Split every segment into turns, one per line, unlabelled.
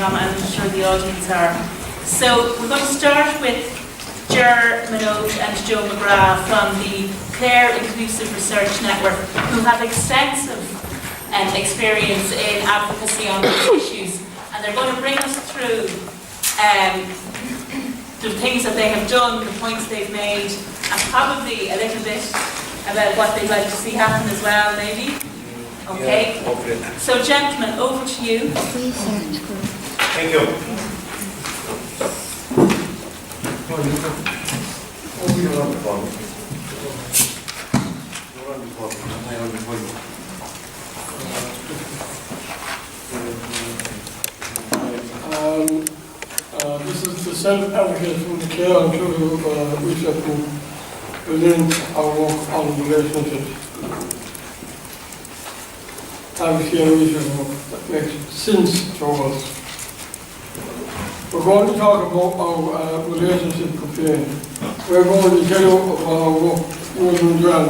I'm sure the audience are. So we're going to start with Ger Minogue and Joe McGrath from the Clare Inclusive Research Network, who have extensive experience in advocacy on these issues, and they're going to bring us through the things that they have done, the points they've made, and probably a little bit about what they'd like to see happen as well, maybe. Okay?
Yeah,
so gentlemen, over to you.
Thank you.
This is the self-advocate from the Clare Inclusive Research Group within our work on relationships. Advocacy and research work that makes sense to us. We're going to talk about our relationship campaign. We're going to tell you about our work in Dredd,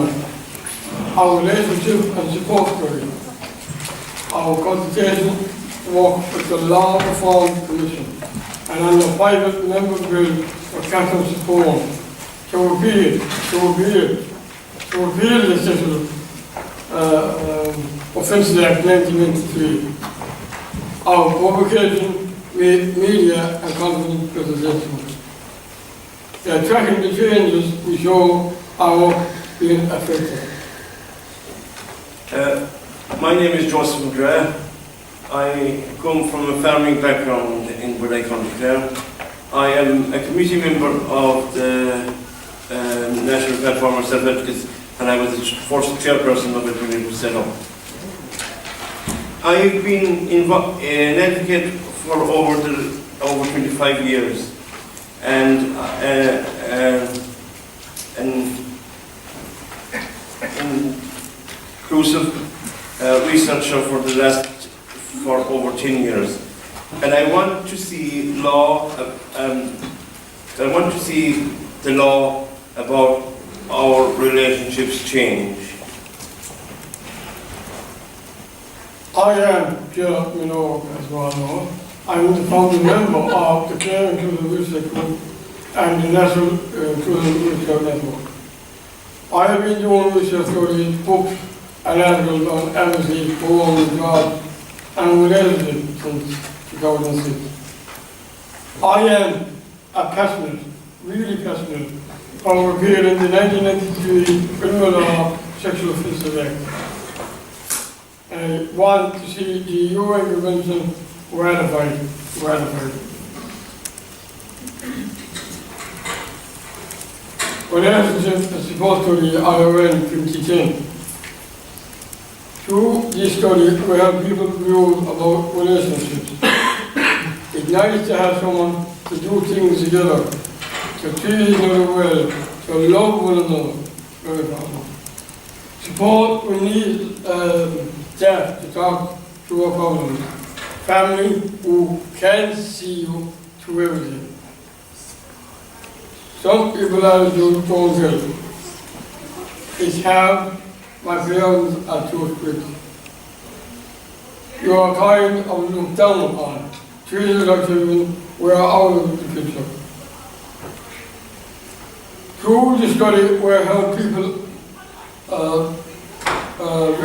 our relationship and support story, our consultation work with the Law Reform Commission, and on the private member bill for capital support to repeal the Sexual Offences Act 1993, our publication, media and confidence presentation. They are tracking the changes we show our being affected.
My name is Joseph Dredd. I come from a farming background in Dredd County Clare. I am a committee member of the National Platform of Self-Advocates, and I was the first chairperson of it when it was set up. I have been an advocate for over 25 years, and inclusive researcher for over 10 years. And I want to see the law about our relationships change.
I am Ger Minogue, as well known. I'm the founding member of the Clare Inclusive Research Group and the National Inclusive Research Network. I have been doing research studies, books, and articles on advocacy for women's jobs and relationships since 2006. I am really passionate, on repealing the 1993 Criminal Law Sexual Offences Act. I want to see the UN Convention ratified. Relationship and support study ION 2010. Through this study, we have people views about relationships. It's nice to have someone to do things together, to treat each other well, to love one another. Very important. Support, we need staff to talk to our problems. Family who can see you through everything. Some people attitude don't help. It's hard, my parents are too strict. You are kind of looked down upon. Treated like children, we are out of the picture. Through the study, we help people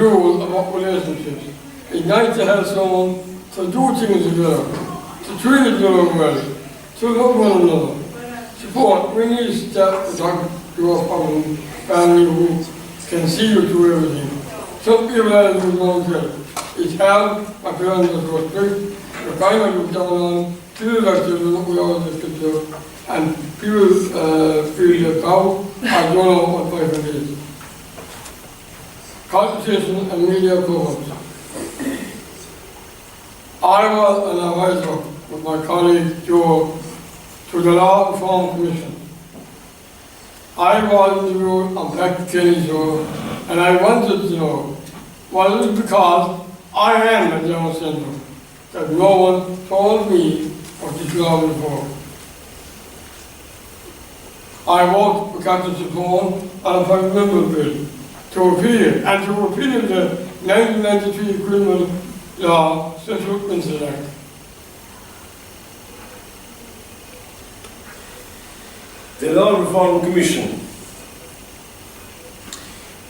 rule about relationships. It's nice to have someone to do things together, to treat each other well, to love one another. Support, we need staff to talk to our family who can see you through everything. Some people have to don't help. It's hard, my parents are so strict, the kind of look down on, feel like children, we always have to do, and people feel that how I don't know what 5 is. Consultation and media coverage. I was an advisor with my colleague Joe to the Law Reform Commission. I was interviewed on Black Kenny show, and I wanted to know, was it because I am a Down syndrome that no one told me what this law was for? I worked with Captain Support on a private member bill to repeal the 1993 Criminal Law Sexual Offences Act.
The Law Reform Commission.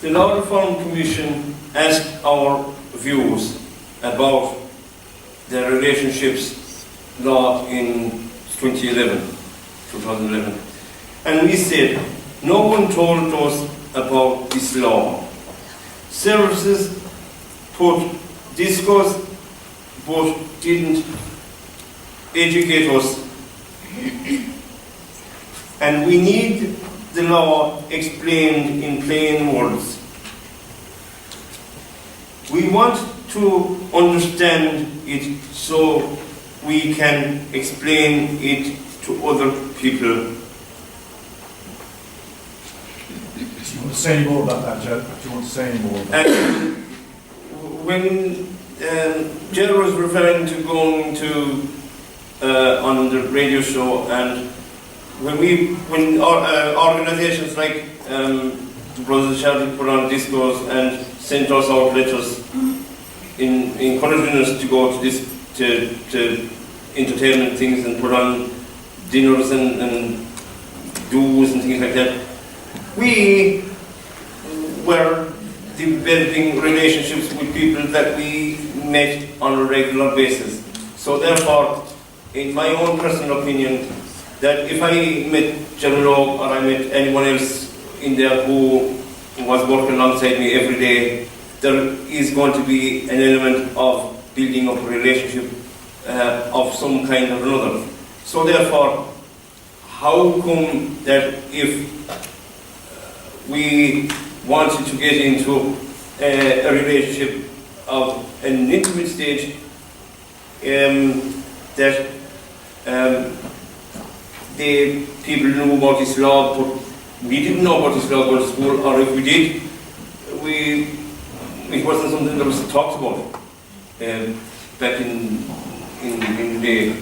The Law Reform Commission asked our views about the relationships law in 2011. And we said, no one told us about this law. Services discussed but didn't educate us. And we need the law explained in plain words. We want to understand it so we can explain it to other people.
Do you want to say any more about that, Joe? Do you want to say any more about that?
When Joe was referring to going to on the radio show, and when organisations like the Brothers Charity put on discos and sent us out letters encouraging us to go to this to entertainment things and put on dinners and do's and things like that, we were developing relationships with people that we met on a regular basis. So therefore, in my own personal opinion, that if I met General Oak or I met anyone else in there who was working alongside me every day, there is going to be an element of building up a relationship of some kind or another. So therefore, how come that if we wanted to get into a relationship of an intimate stage, that the people knew about this law, but we didn't know about this law going to school, or if we did, it wasn't something that was talked about back in the day.
You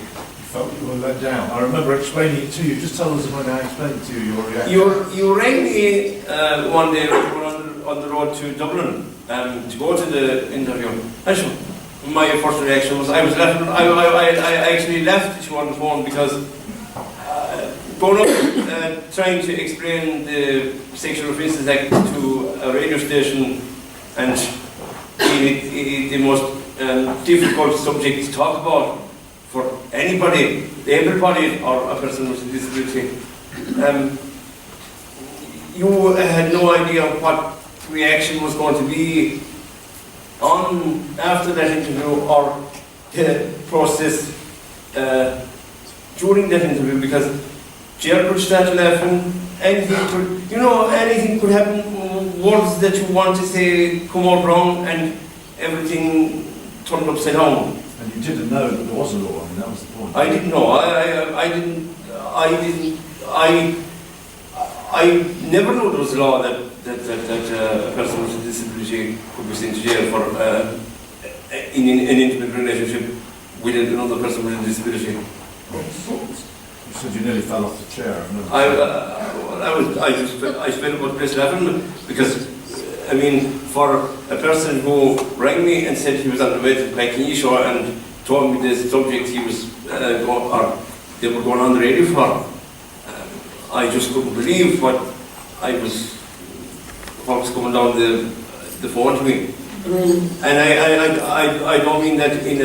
felt you were let down. I remember explaining it to you. Just tell us when I explained it to you, your reaction.
You rang me one day when we were on the road to Dublin to go to the interview. Actually, my first reaction was I actually left you on the phone because going up trying to explain the Sexual Offences Act to a radio station and the most difficult subject to talk about for anybody, able-bodied or a person with a disability. You had no idea what reaction was going to be on after that interview or the process during that interview, because Jared would start laughing, anything could happen, words that you want to say come out wrong and everything turned upside down.
And you didn't know that there was a law, I mean, that was the point.
I didn't know. I never knew there was a law that a person with a disability could be sent to jail for in an intimate relationship with another person with a disability.
You said you nearly fell off the chair.
I spent about the place laughing because, I mean, for a person who rang me and said he was on the way to the Pekini show and told me the subject he was they were going on the radio for, I just couldn't believe what was coming down the phone to me. And I don't mean that in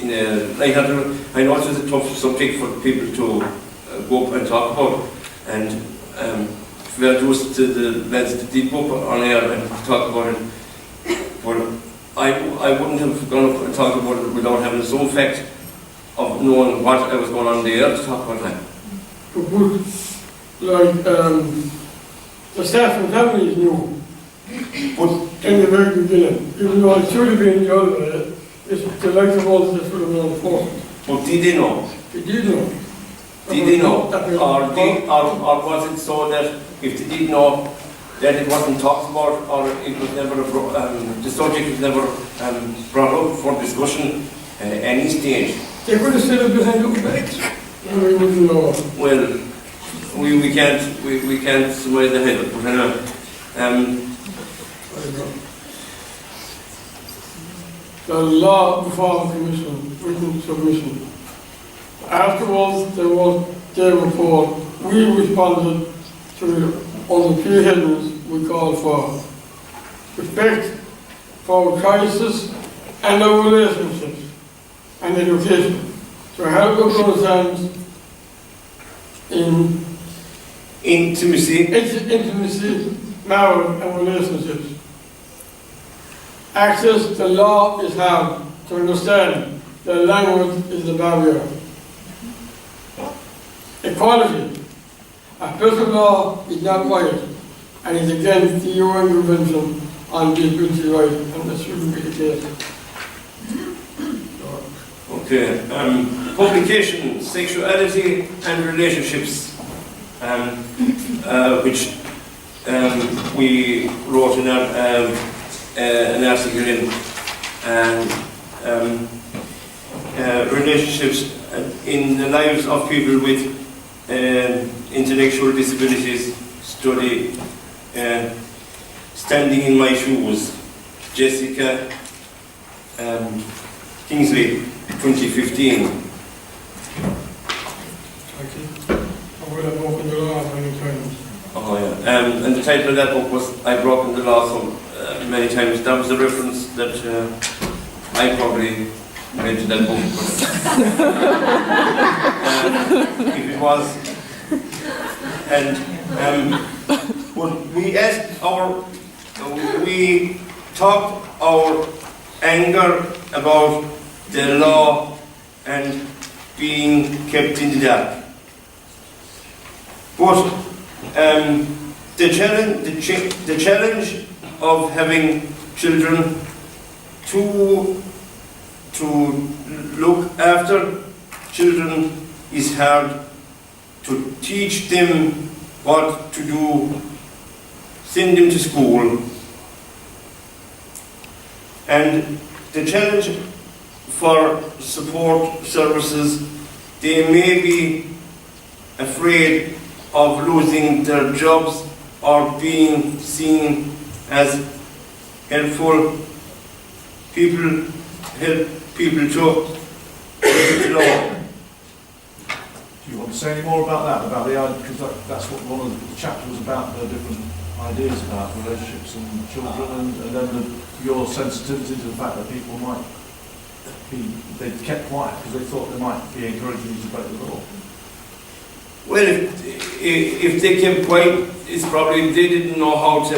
a lighthearted. I know it's a tough subject for people to go up and talk about, and if we are used to the lads to deep up on air and talk about it, but I wouldn't have gone up and talked about it without having some fact of knowing what I was going on there to talk about that.
The staff and families knew, but in the very beginning, even though it should have been the other way, it's the likes of all this would have been on the phone.
But did they know?
They did know.
Did they know? Or was it so that if they did know, that it wasn't talked about, or it was never the subject was never brought up for discussion at any stage?
They could have said it behind our backs, and we wouldn't know.
Well, we can't surmise the head, but anyway. The
Law Reform Commission, written submission. Afterwards, there was their report. We responded to on the three headings we called for respect for crisis and our relationships and education to help us understand in
Intimacy.
intimacy, marriage and relationships. Access to law is hard to understand. The language is the barrier. Equality. A personal law is not right and is against the UN Convention on Disability Rights, and that shouldn't be the case.
Okay. Publication, sexuality and relationships, which we wrote in an article in, and relationships in the lives of people with intellectual disabilities. Study Standing in My Shoes, Jessica Kingsley, 2015.
I would have broken the law many times.
Oh yeah, and the title of that book was "I've Broken the Law" so many times. That was the reference that I probably made to that book. If it was, and we talked our anger about the law and being kept in the dark. But the challenge of having children to look after children is hard. To teach them what to do, send them to school, and the challenge for support services, they may be afraid of losing their jobs or being seen as helpful people, help people to law.
Do you want to say any more about that? About the idea, because that's what one of the chapter was about, the different ideas about relationships and children, and then your sensitivity to the fact that people might be, they kept quiet because they thought they might be encouraging you to break the law.
Well, if they kept quiet, it's probably they didn't know how to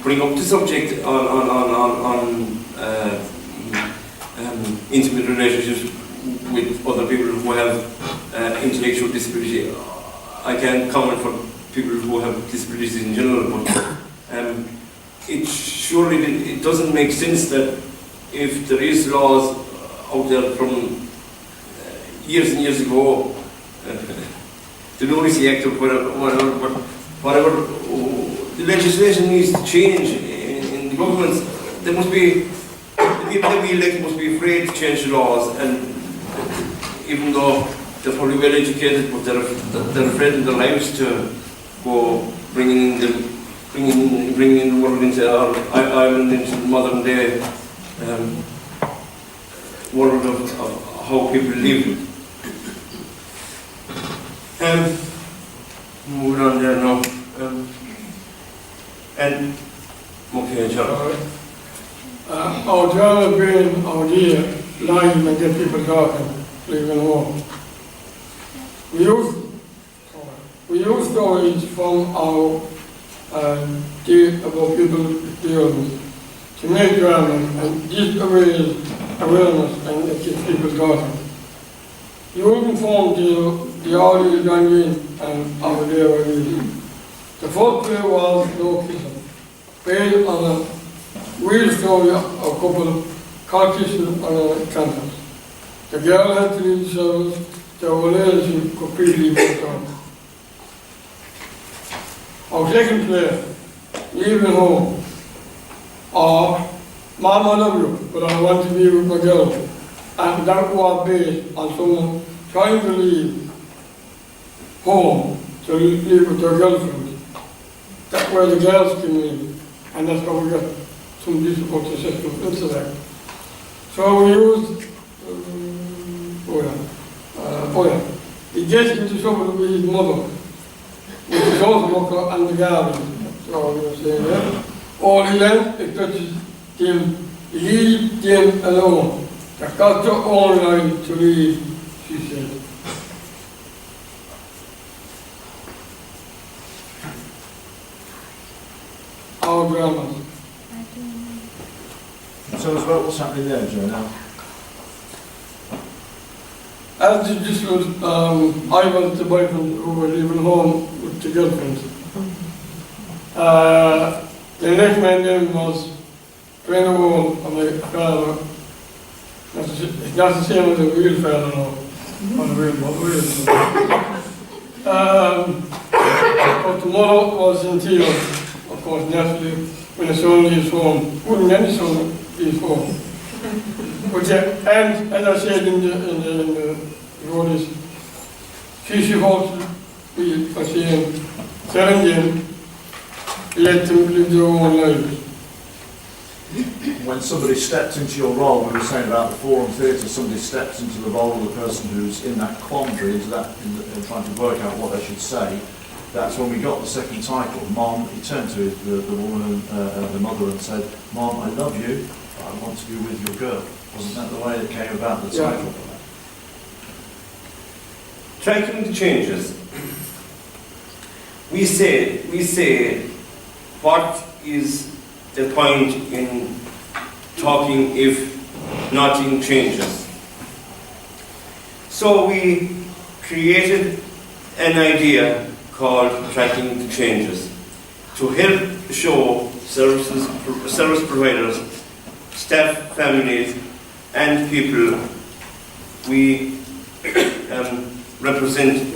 bring up the subject on intimate relationships with other people who have intellectual disability. I can't comment for people who have disabilities in general, but it doesn't make sense that if there is laws out there from years and years ago, the Lunacy Act or whatever, the legislation needs to change in the governments. There must be, the people that we elect must be afraid to change the laws, and even though they're probably well educated, but they're afraid of their lives to go bringing the world into our island, into the modern day world of how people live. Moving on there now. Okay, John.
Our job has been our dear line and get people talking, leaving home. We use stories from our day about people's experience to make drama and just raise awareness and get people talking. You will inform the audience joined in and our dear release. The first play was No Kissing, based on a real story of a couple caught kissing on a campus. The girl had to leave the service, their relationship completely broke down. Our second play, Leaving Home, or Mom, I love you, but I want to be with my girl. And that was based on someone trying to leave home to live with their girlfriend. That's where the girls came in, and that's how we got some difficulties into that. So we used He gets into trouble with his mother, which is also worker on the garden. That's all I'm going to say there. All he then expects him to leave them alone. They've got their own life to lead, she said. Our grandmas.
Tell us about what's happening there, Joe, now.
As this was, I was the boyfriend who was leaving home with the girlfriend. The next man name was Glenn and my father. It's not the same as a real father now. Not a real, but real. But the mother was in tears, of course, naturally, when the son leaves home. Wouldn't any son leave home? But yeah, and as I said in the notice, she hopes we for saying, telling them, let them live their own lives.
When somebody steps into your role, we were saying about the forum theatre, somebody steps into the role of the person who's in that quandary, into that, in trying to work out what they should say. That's when we got the second title. Mom, he turned to the woman, the mother, and said, Mom, I love you, but I want to be with your girl. Wasn't that the way it came about, the title?
Yeah.
Tracking the changes. We say, what is the point in talking if nothing changes? So we created an idea called Tracking the Changes to help show service providers, staff, families, and people we represent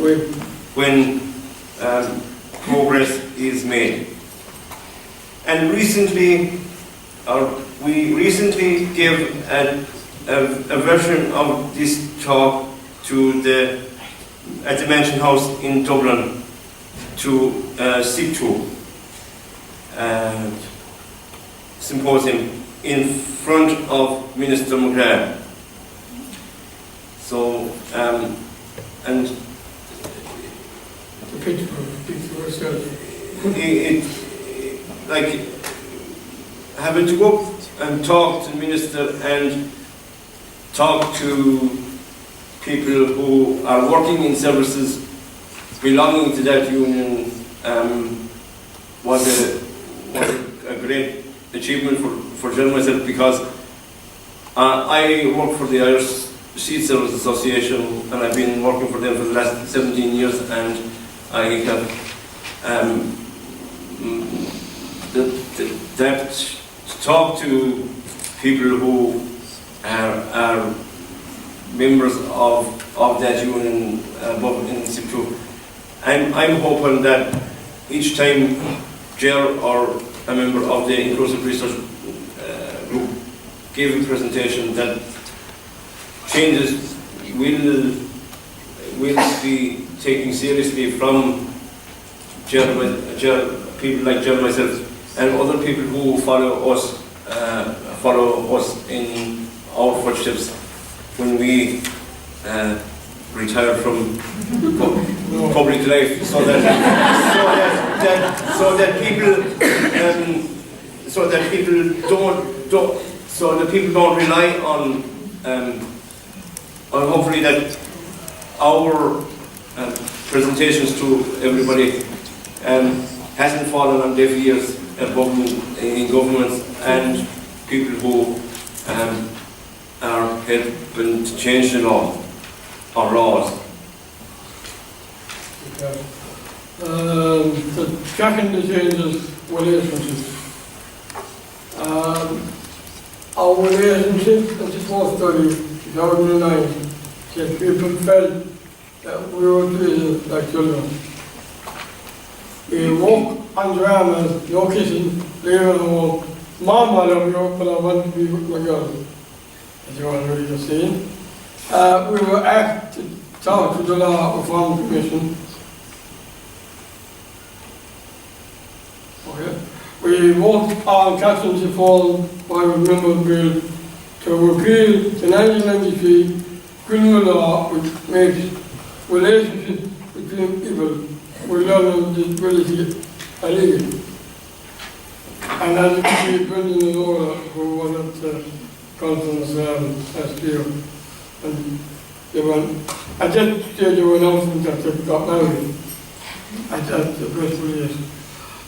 when progress is made. And we recently gave a version of this talk at the Mansion House in Dublin to SIG2 symposium in front of Minister McGrath. So, and like having to go and talk to the minister and talk to people who are working in services belonging to that union was a great achievement for Jill and myself, because I work for the Irish Seed Service Association, and I've been working for them for the last 17 years, and I have that to talk to people who are members of that union above in SIG2. I'm hoping that each time Ger or a member of the Inclusive Research Group gave a presentation, that changes will be taken seriously from people like Ger and myself, and other people who follow us in our footsteps when we retire from public life, so that people don't rely on hopefully that our presentations to everybody hasn't fallen on deaf ears above in governments and people who are helping to change the law or laws.
The tracking the changes relationships. Our relationship in the first study, 2009, said people felt that we were treated like children. We walk on dramas, no kissing, leaving home. Mom, I love you, but I want to be with my girl. As you already just seen. We were asked to talk to the Law Reform Commission. Okay. We worked on constituency form by a member bill to repeal the 1993 criminal law which makes relationships between people with learning disability illegal. And as you can see, Brendan and Ola, who was at the conference last year, and they went, at that stage they were announcing that they got married at the press release.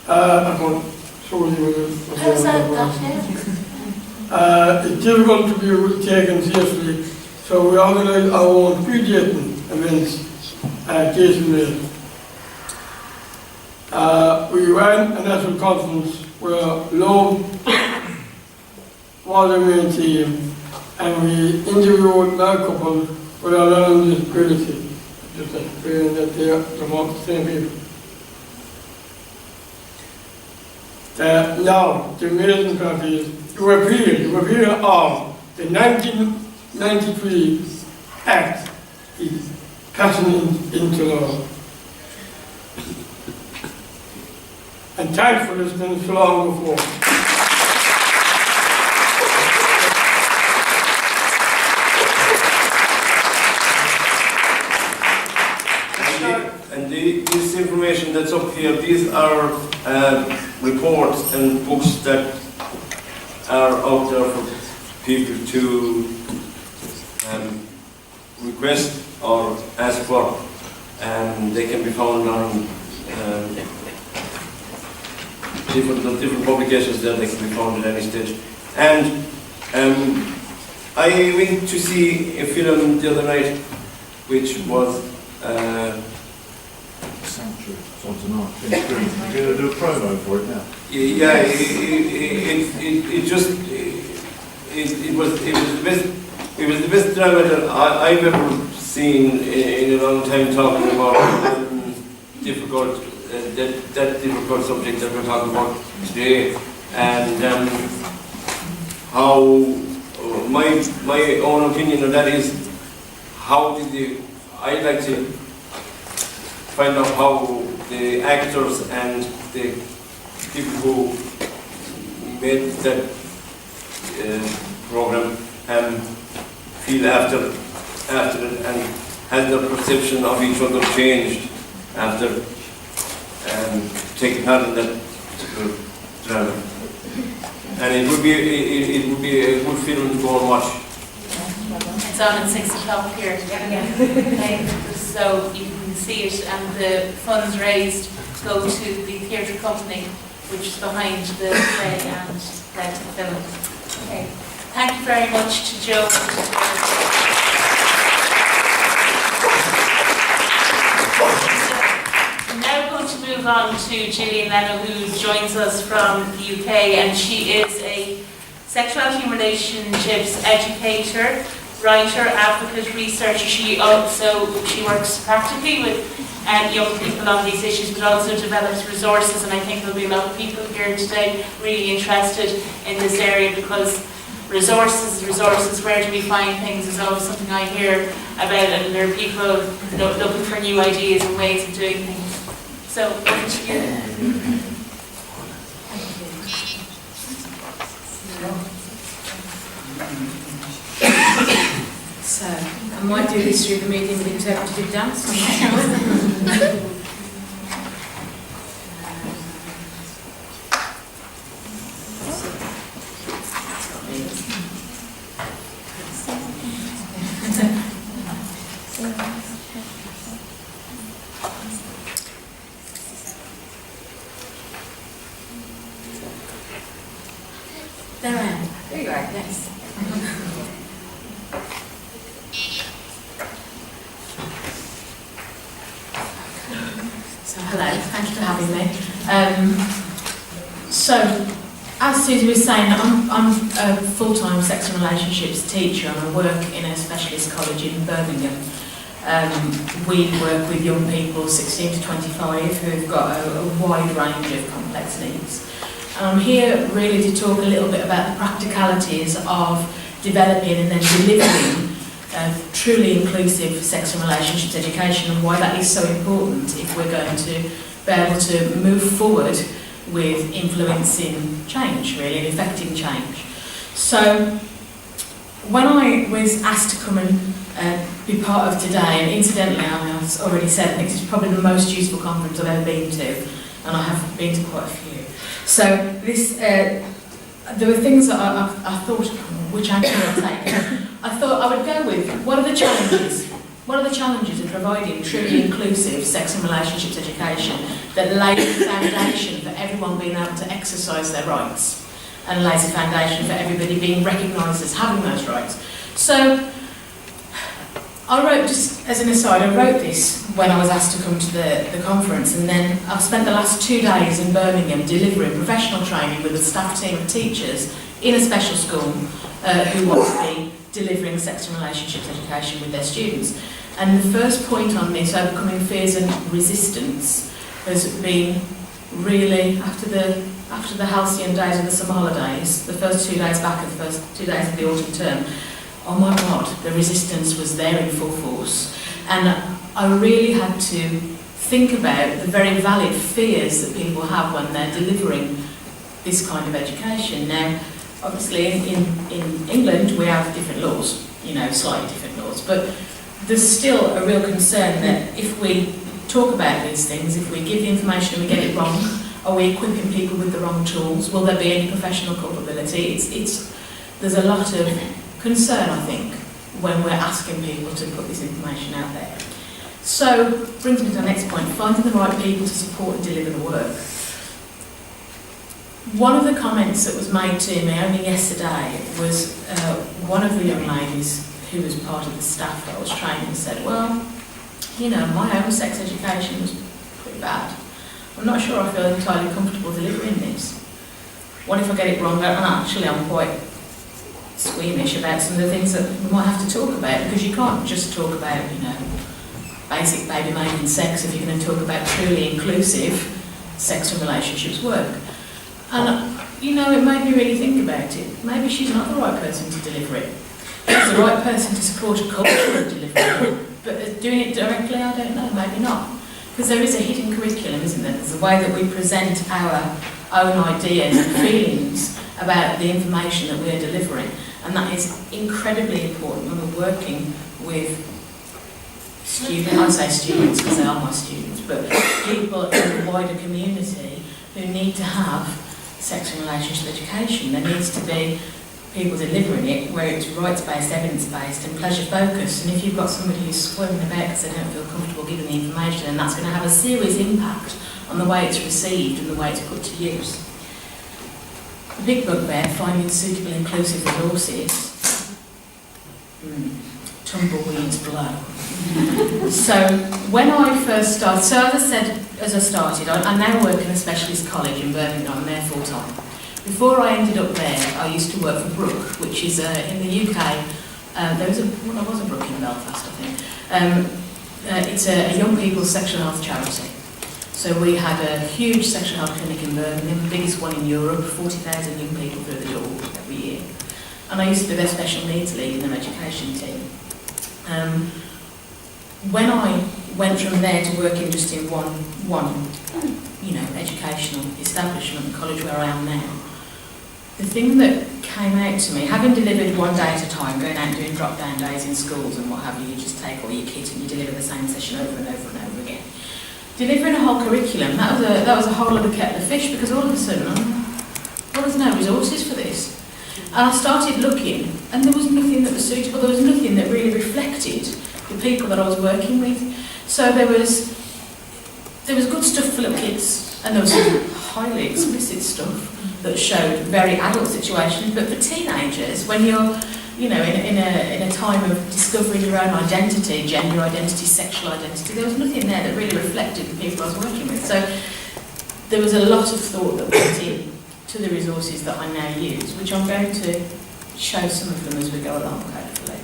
I can't show you
How's that got there?
it's difficult to be taken seriously, so we organise our own pre-dating events at Jason Mill. We ran a national conference where love was the main theme, and we interviewed married couples with a learning disability, just explaining that they are the same people. Now, the amazing part is, to repeal of the 1993 Act is passing into law. And thankfully it's been so long before.
And this information that's up here, these are reports and books that are out there for people to request or ask for. They can be found on different publications there. They can be found at any stage. And I went to see a film the other night, which was
Sanctuary. It's on tonight. You're going to do a promo for it now.
yeah, it was the best drama that I've ever seen in a long time, talking about difficult that difficult subject that we're talking about today, and how my own opinion on that is, how did I'd like to find out how the actors and the people who made that program feel after it, and has their perception of each other changed after taking part in that particular drama. And it would be a good film to go and watch.
It's on at 6 o'clock here. So you can see it, and the funds raised go to the theatre company, which is behind the play and the film. Okay. Thank you very much to Joe. I'm now going to move on to Gillian Leno, who joins us from the UK, and she is a sexuality and relationships educator, writer, advocate, researcher. She works practically with young people on these issues, but also develops resources, and I think there'll be a lot of people here today really interested in this area, because resources, where do we find things, is always something I hear about, and there are people looking for new ideas and ways of doing things. So, over to you.
So, I might do this through the meeting with interpretive dance, I'm not sure. There I am. There you are, yes. So hello, thank you for having me. So, as Susie was saying, I'm a full-time sex and relationships teacher, and I work in a specialist college in Birmingham. We work with young people 16 to 25 who've got a wide range of complex needs. And I'm here really to talk a little bit about the practicalities of developing and then delivering truly inclusive sex and relationships education, and why that is so important if we're going to be able to move forward with influencing change, really, and effecting change. So, when I was asked to come and be part of today, and incidentally, I've already said, I think this is probably the most useful conference I've ever been to, and I have been to quite a few. So this, there were things that I thought, which angle I'd take. I thought I would go with, what are the challenges? What are the challenges of providing truly inclusive sex and relationships education that lays the foundation for everyone being able to exercise their rights, and lays the foundation for everybody being recognised as having those rights? So I wrote, just as an aside, I wrote this when I was asked to come to the conference, and then I've spent the last 2 days in Birmingham delivering professional training with a staff team of teachers in a special school who want to be delivering sex and relationships education with their students. And the first point on this, overcoming fears and resistance, has been really, after the halcyon days of the summer holidays, the first 2 days back and the first 2 days of the autumn term, oh my God, the resistance was there in full force. And I really had to think about the very valid fears that people have when they're delivering this kind of education. Now, obviously in England we have different laws, you know, slightly different laws, but there's still a real concern that if we talk about these things, if we give the information and we get it wrong, are we equipping people with the wrong tools? Will there be any professional culpability? There's a lot of concern, I think, when we're asking people to put this information out there. So, brings me to the next point, finding the right people to support and deliver the work. One of the comments that was made to me only yesterday was one of the young ladies who was part of the staff that I was training said, well, you know, my own sex education was pretty bad. I'm not sure I feel entirely comfortable delivering this. What if I get it wrong? And actually I'm quite squeamish about some of the things that we might have to talk about, because you can't just talk about, you know, basic baby making sex if you're going to talk about truly inclusive sex and relationships work. And, you know, it made me really think about it. Maybe she's not the right person to deliver it. She's the right person to support a culture of delivering it. But doing it directly, I don't know, maybe not. Because there is a hidden curriculum, isn't there? There's a way that we present our own ideas and feelings about the information that we're delivering. And that is incredibly important when we're working with students, I say students because they are my students, but people in the wider community who need to have sex and relationship education. There needs to be people delivering it where it's rights-based, evidence-based and pleasure-focused. And if you've got somebody who's squirming about because they don't feel comfortable giving the information, then that's going to have a serious impact on the way it's received and the way it's put to use. The big bugbear, finding suitable inclusive resources. Tumbleweeds blow. So when I first started, so as I said, as I started, I now work in a specialist college in Birmingham. I'm there full time. Before I ended up there, I used to work for Brook, which is in the UK. There was a Brook in Belfast, I think. It's a young people's sexual health charity. So we had a huge sexual health clinic in Birmingham, the biggest one in Europe, 40,000 young people through the door every year. And I used to be their special needs lead in their education team. When I went from there to working just in one educational establishment, the college where I am now, the thing that came out to me, having delivered one day at a time, going out and doing drop-down days in schools and what have you, you just take all your kit and you deliver the same session over and over and over again. Delivering a whole curriculum, that was a whole other kettle of fish, because all of a sudden, there's no resources for this. And I started looking, and there was nothing that was suitable, there was nothing that really reflected the people that I was working with. So there was good stuff for little kids, and there was some highly explicit stuff that showed very adult situations, but for teenagers, when you're in a time of discovering your own identity, gender identity, sexual identity, there was nothing there that really reflected the people I was working with. So there was a lot of thought that went in to the resources that I now use, which I'm going to show some of them as we go along, hopefully.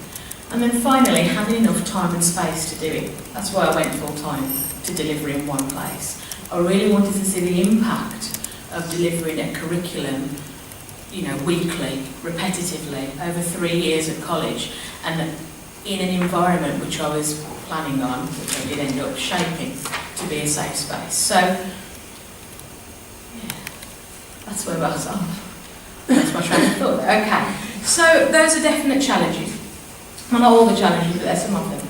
And then finally, having enough time and space to do it. That's why I went full-time to deliver in one place. I really wanted to see the impact of delivering a curriculum, weekly, repetitively, over 3 years at college, and in an environment which I was planning on, which I did end up shaping to be a safe space. So, yeah, that's where I was on. That's my train of thought. Okay, So those are definite challenges. Well, not all the challenges, but there's some of them.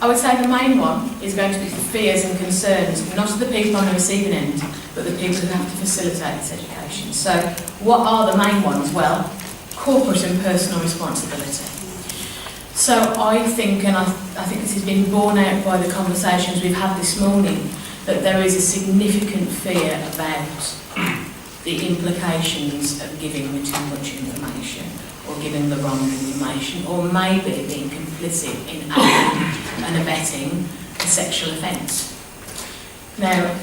I would say the main one is going to be the fears and concerns, not of the people on the receiving end, but the people who have to facilitate this education. So what are the main ones? Well, corporate and personal responsibility. So I think, and I think this has been borne out by the conversations we've had this morning, that there is a significant fear about the implications of giving too much information, or giving the wrong information, or maybe being complicit in aiding and abetting a sexual offence. Now,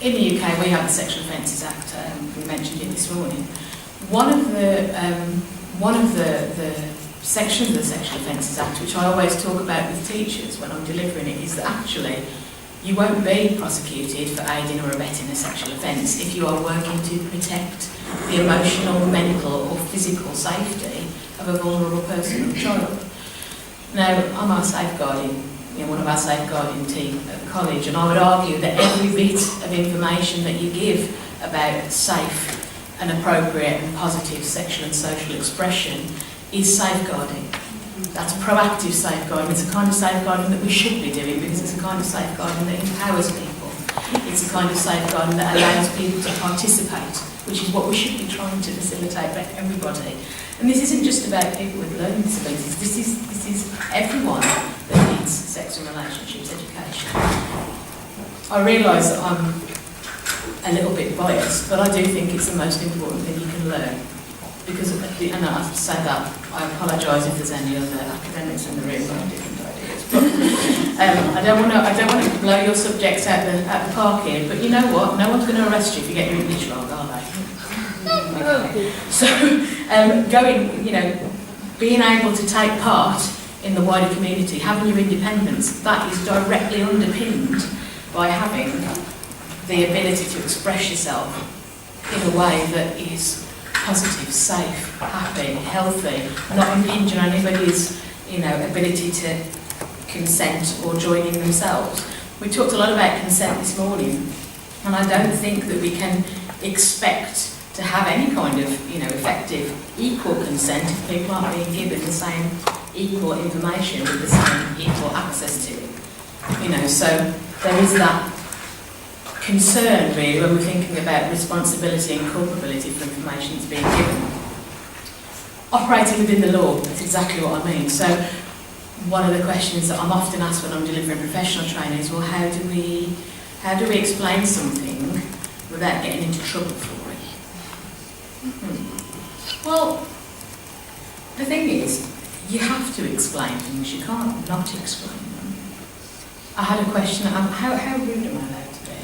in the UK we have the Sexual Offences Act, we mentioned it this morning. One of the sections of the Sexual Offences Act, which I always talk about with teachers when I'm delivering it, is that actually you won't be prosecuted for aiding or abetting a sexual offence if you are working to protect the emotional, mental or physical safety of a vulnerable person or child. Now, I'm our safeguarding, one of our safeguarding team at the college, and I would argue that every bit of information that you give about safe and appropriate and positive sexual and social expression is safeguarding. That's proactive safeguarding. It's a kind of safeguarding that we should be doing, because it's a kind of safeguarding that empowers people. It's a kind of safeguarding that allows people to participate, which is what we should be trying to facilitate for everybody. And this isn't just about people with learning disabilities. This is everyone that needs sex and relationships education. I realise that I'm a little bit biased, but I do think it's the most important thing you can learn. Because, and I have to say that, I apologise if there's any other academics in the room who have different ideas. But I don't want to blow your subjects out the park here. But you know what? No one's going to arrest you if you get your English wrong, are they? Okay. So being able to take part in the wider community, having your independence, that is directly underpinned by having the ability to express yourself in a way that is positive, safe, happy, healthy, not impinging on anybody's, ability to consent or join in themselves. We talked a lot about consent this morning, and I don't think that we can expect to have any kind of, effective equal consent if people aren't being given the same equal information with the same equal access to it. So there is that concern really when we're thinking about responsibility and culpability for information that's being given. Operating within the law, that's exactly what I mean. So one of the questions that I'm often asked when I'm delivering professional training is, well, how do we explain something without getting into trouble for it? Well, the thing is, you have to explain things, you can't not explain them. I had a question, how rude am I allowed to be?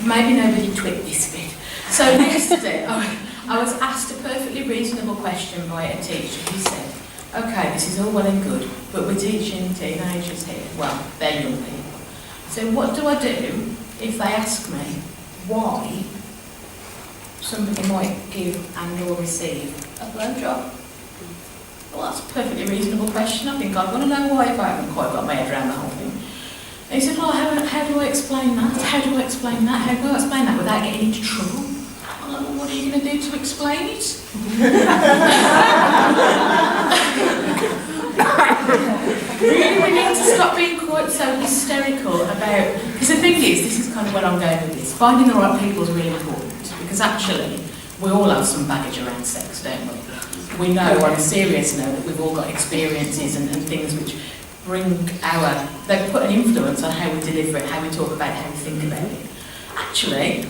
Maybe nobody tweaked this bit. So yesterday, I was asked a perfectly reasonable question by a teacher who said, okay, this is all well and good, but we're teaching teenagers here. Well, they're young people. So what do I do if they ask me why somebody might give and or receive a blowjob? Well, that's a perfectly reasonable question. I think I'd want to know why if I haven't quite got my head around the whole thing. And he said, well, how do I explain that? How do I explain that? How do I explain that without getting into trouble? I'm like, well, what are you going to do to explain it? Really, we need to stop being quite so hysterical about... Because the thing is, this is kind of where I'm going with this, finding the right people is really important. Because actually, we all have some baggage around sex, don't we? We know on a serious note that we've all got experiences and things which they put an influence on how we deliver it, how we talk about it, how we think about it. Actually,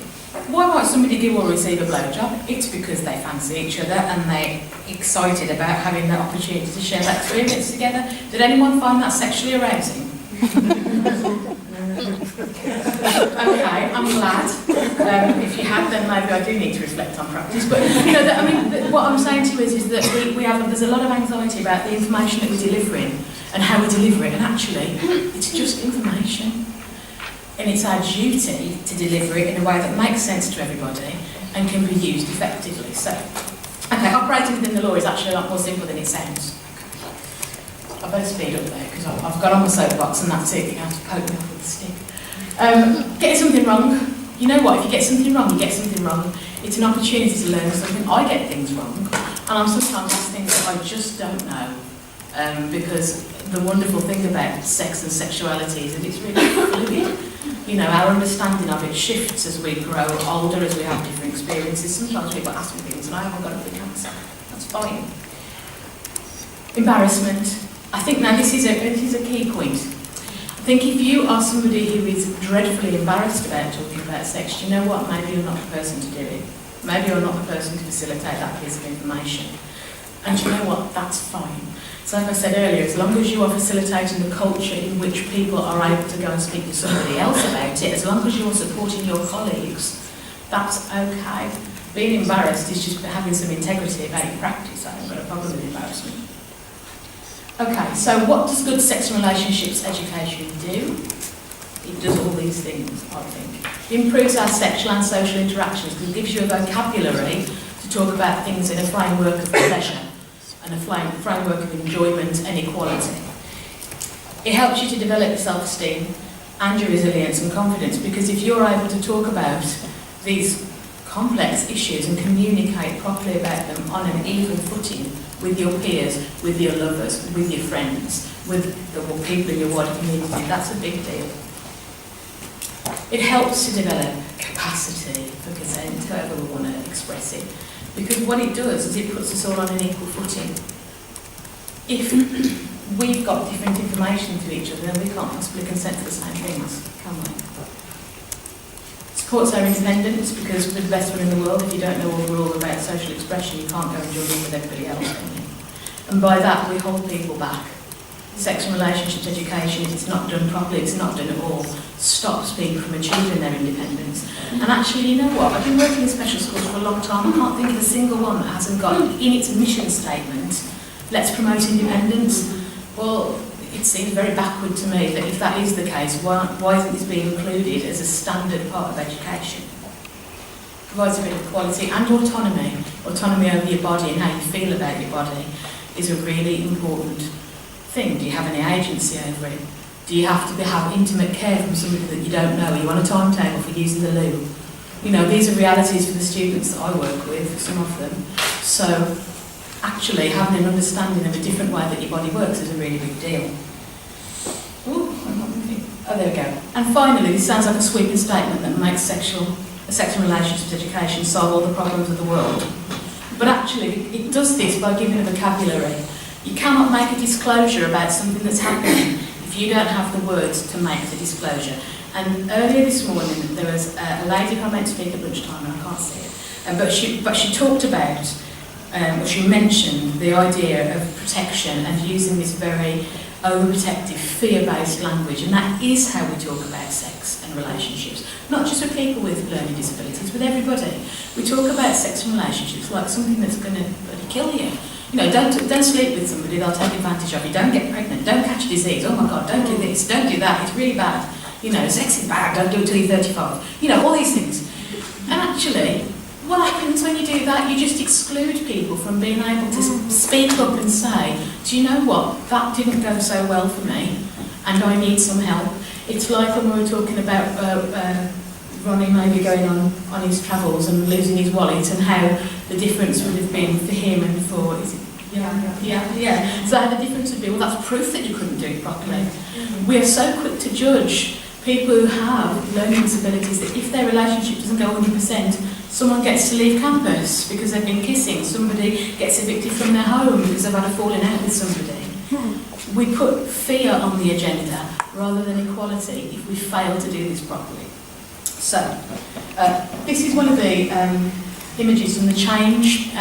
why might somebody give or receive a blowjob? It's because they fancy each other and they're excited about having the opportunity to share that experience together. Did anyone find that sexually arousing? Okay, I'm glad. If you have, then maybe I do need to reflect on practice. But what I'm saying to you is that there's a lot of anxiety about the information that we're delivering and how we deliver it. And actually, it's just information, and it's our duty to deliver it in a way that makes sense to everybody and can be used effectively. So, okay, operating within the law is actually a lot more simple than it sounds. I better speed up there because I've got on my soapbox and that's it. You have to poke me off with a stick. Getting something wrong you know what, if you get something wrong, you get something wrong. It's an opportunity to learn something. I get things wrong, and I'm sometimes asked things that I just don't know. Because the wonderful thing about sex and sexuality is that it's really fluid. You know, our understanding of it shifts as we grow older, as we have different experiences. Sometimes people ask me things and I haven't got a quick answer. That's fine. Embarrassment. I think now this is a key point. I think if you are somebody who is dreadfully embarrassed about talking about sex, you know what? Maybe you're not the person to do it. Maybe you're not the person to facilitate that piece of information. And you know what? That's fine. So like I said earlier, as long as you are facilitating the culture in which people are able to go and speak to somebody else about it, as long as you're supporting your colleagues, that's okay. Being embarrassed is just having some integrity about your practice. I haven't got a problem with embarrassment. Okay, so what does good sex and relationships education do? It does all these things, I think. It improves our sexual and social interactions because it gives you a vocabulary to talk about things in a framework of pleasure and a framework of enjoyment and equality. It helps you to develop your self-esteem and your resilience and confidence, because if you're able to talk about these complex issues and communicate properly about them on an even footing with your peers, with your lovers, with your friends, with the people in your wider community, that's a big deal. It helps to develop capacity for consent, however we want to express it. Because what it does is it puts us all on an equal footing. If we've got different information to each other, then we can't possibly consent to the same things, can we? Supports our independence, because we're the best one in the world. If you don't know all the rules about social expression, you can't go and join in with everybody else, can you? And by that, we hold people back. Sex and relationships education, if it's not done properly, it's not done at all, stops people from achieving their independence. And actually, you know what? I've been working in special schools for a long time. I can't think of a single one that hasn't got in its mission statement, let's promote independence. Well, it seems very backward to me that if that is the case, why isn't this being included as a standard part of education? Provides a bit of quality and autonomy. Autonomy over your body and how you feel about your body is a really important thing. Do you have any agency over it? Do you have to have intimate care from somebody that you don't know? Are you on a timetable for using the loo? You know, these are realities for the students that I work with, some of them. So actually having an understanding of a different way that your body works is a really big deal. Ooh, oh, there we go. And finally, this sounds like a sweeping statement that makes sexual and relationships education solve all the problems of the world. But actually, it does this by giving a vocabulary. You cannot make a disclosure about something that's happening if you don't have the words to make the disclosure. And earlier this morning, there was a lady who I meant to speak at lunchtime, and I can't see it. But she talked about, she mentioned the idea of protection and using this very overprotective, fear-based language, and that is how we talk about sex and relationships. Not just with people with learning disabilities, with everybody. We talk about sex and relationships like something that's going to kill you. You know, don't sleep with somebody, they'll take advantage of you. Don't get pregnant, don't catch a disease. Oh my God, don't do this, don't do that, it's really bad. You know, sex is bad, don't do it till you're 35. You know, all these things. And actually, what happens when you do that? You just exclude people from being able to speak up and say, do you know what, that didn't go so well for me, and I need some help. It's like when we were talking about Ronnie maybe going on his travels and losing his wallet, and how the difference would have been for him and for, is it? Yeah. So how the difference would be, well, that's proof that you couldn't do it properly. We are so quick to judge people who have learning disabilities that if their relationship doesn't go 100%, someone gets to leave campus because they've been kissing, somebody gets evicted from their home because they've had a falling out with somebody. We put fear on the agenda rather than equality if we fail to do this properly. So, this is one of the images from the Change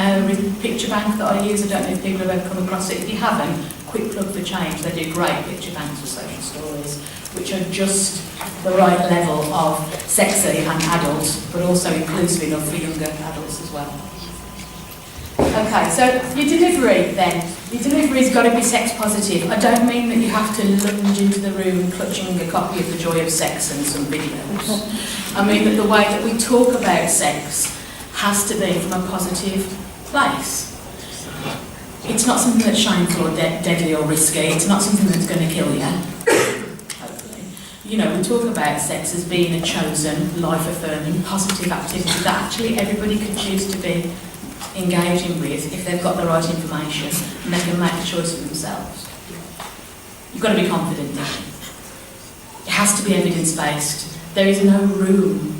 picture bank that I use. I don't know if people have ever come across it. If you haven't, quick plug for Change. They do great picture banks for social stories, which are just the right level of sexy and adult, but also inclusive enough for younger adults as well. Okay, so your delivery then. Your delivery's got to be sex positive. I don't mean that you have to lunge into the room clutching a copy of The Joy of Sex and some videos. I mean that the way that we talk about sex has to be from a positive place. It's not something that's shameful or deadly or risky. It's not something that's going to kill you. Hopefully. You know, we talk about sex as being a chosen, life-affirming, positive activity that actually everybody can choose to be engaging with if they've got the right information and they can make a choice for themselves. You've got to be confident in it. It has to be evidence-based. There is no room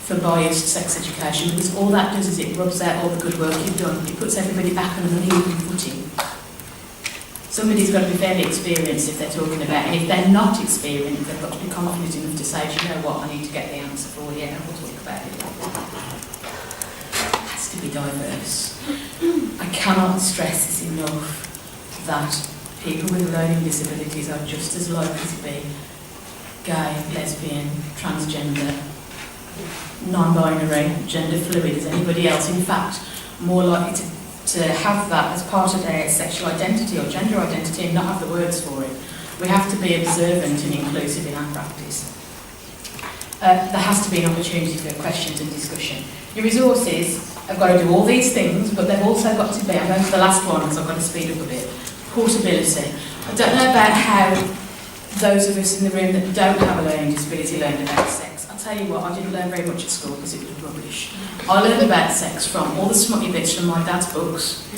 for biased sex education because all that does is it rubs out all the good work you've done. It puts everybody back on an uneven footing. Somebody's got to be fairly experienced if they're talking about it, and if they're not experienced, they've got to be confident enough to say, do you know what, I need to get the answer for you, and we'll talk about it. It has to be diverse. I cannot stress this enough that people with learning disabilities are just as likely to be gay, lesbian, transgender, non-binary, gender fluid as anybody else. In fact, more likely to have that as part of their sexual identity or gender identity and not have the words for it. We have to be observant and inclusive in our practice. There has to be an opportunity for questions and discussion. Your resources have got to do all these things, but they've also got to be, I'm going to the last one because I've got to speed up a bit, portability. I don't know about how those of us in the room that don't have a learning disability learned about sex. I'll tell you what, I didn't learn very much at school because it was rubbish. I learned about sex from all the smutty bits from my dad's books,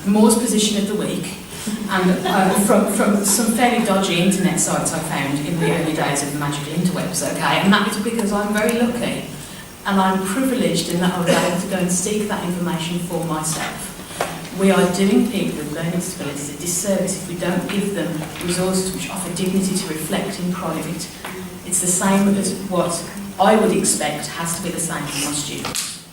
Moore's Position of the Week, and from some fairly dodgy internet sites I found in the early days of the magical interwebs, okay? And that is because I'm very lucky and I'm privileged in that I was able to go and seek that information for myself. We are doing people with learning disabilities a disservice if we don't give them resources which offer dignity to reflect in private. It's the same as what I would expect has to be the same for my students.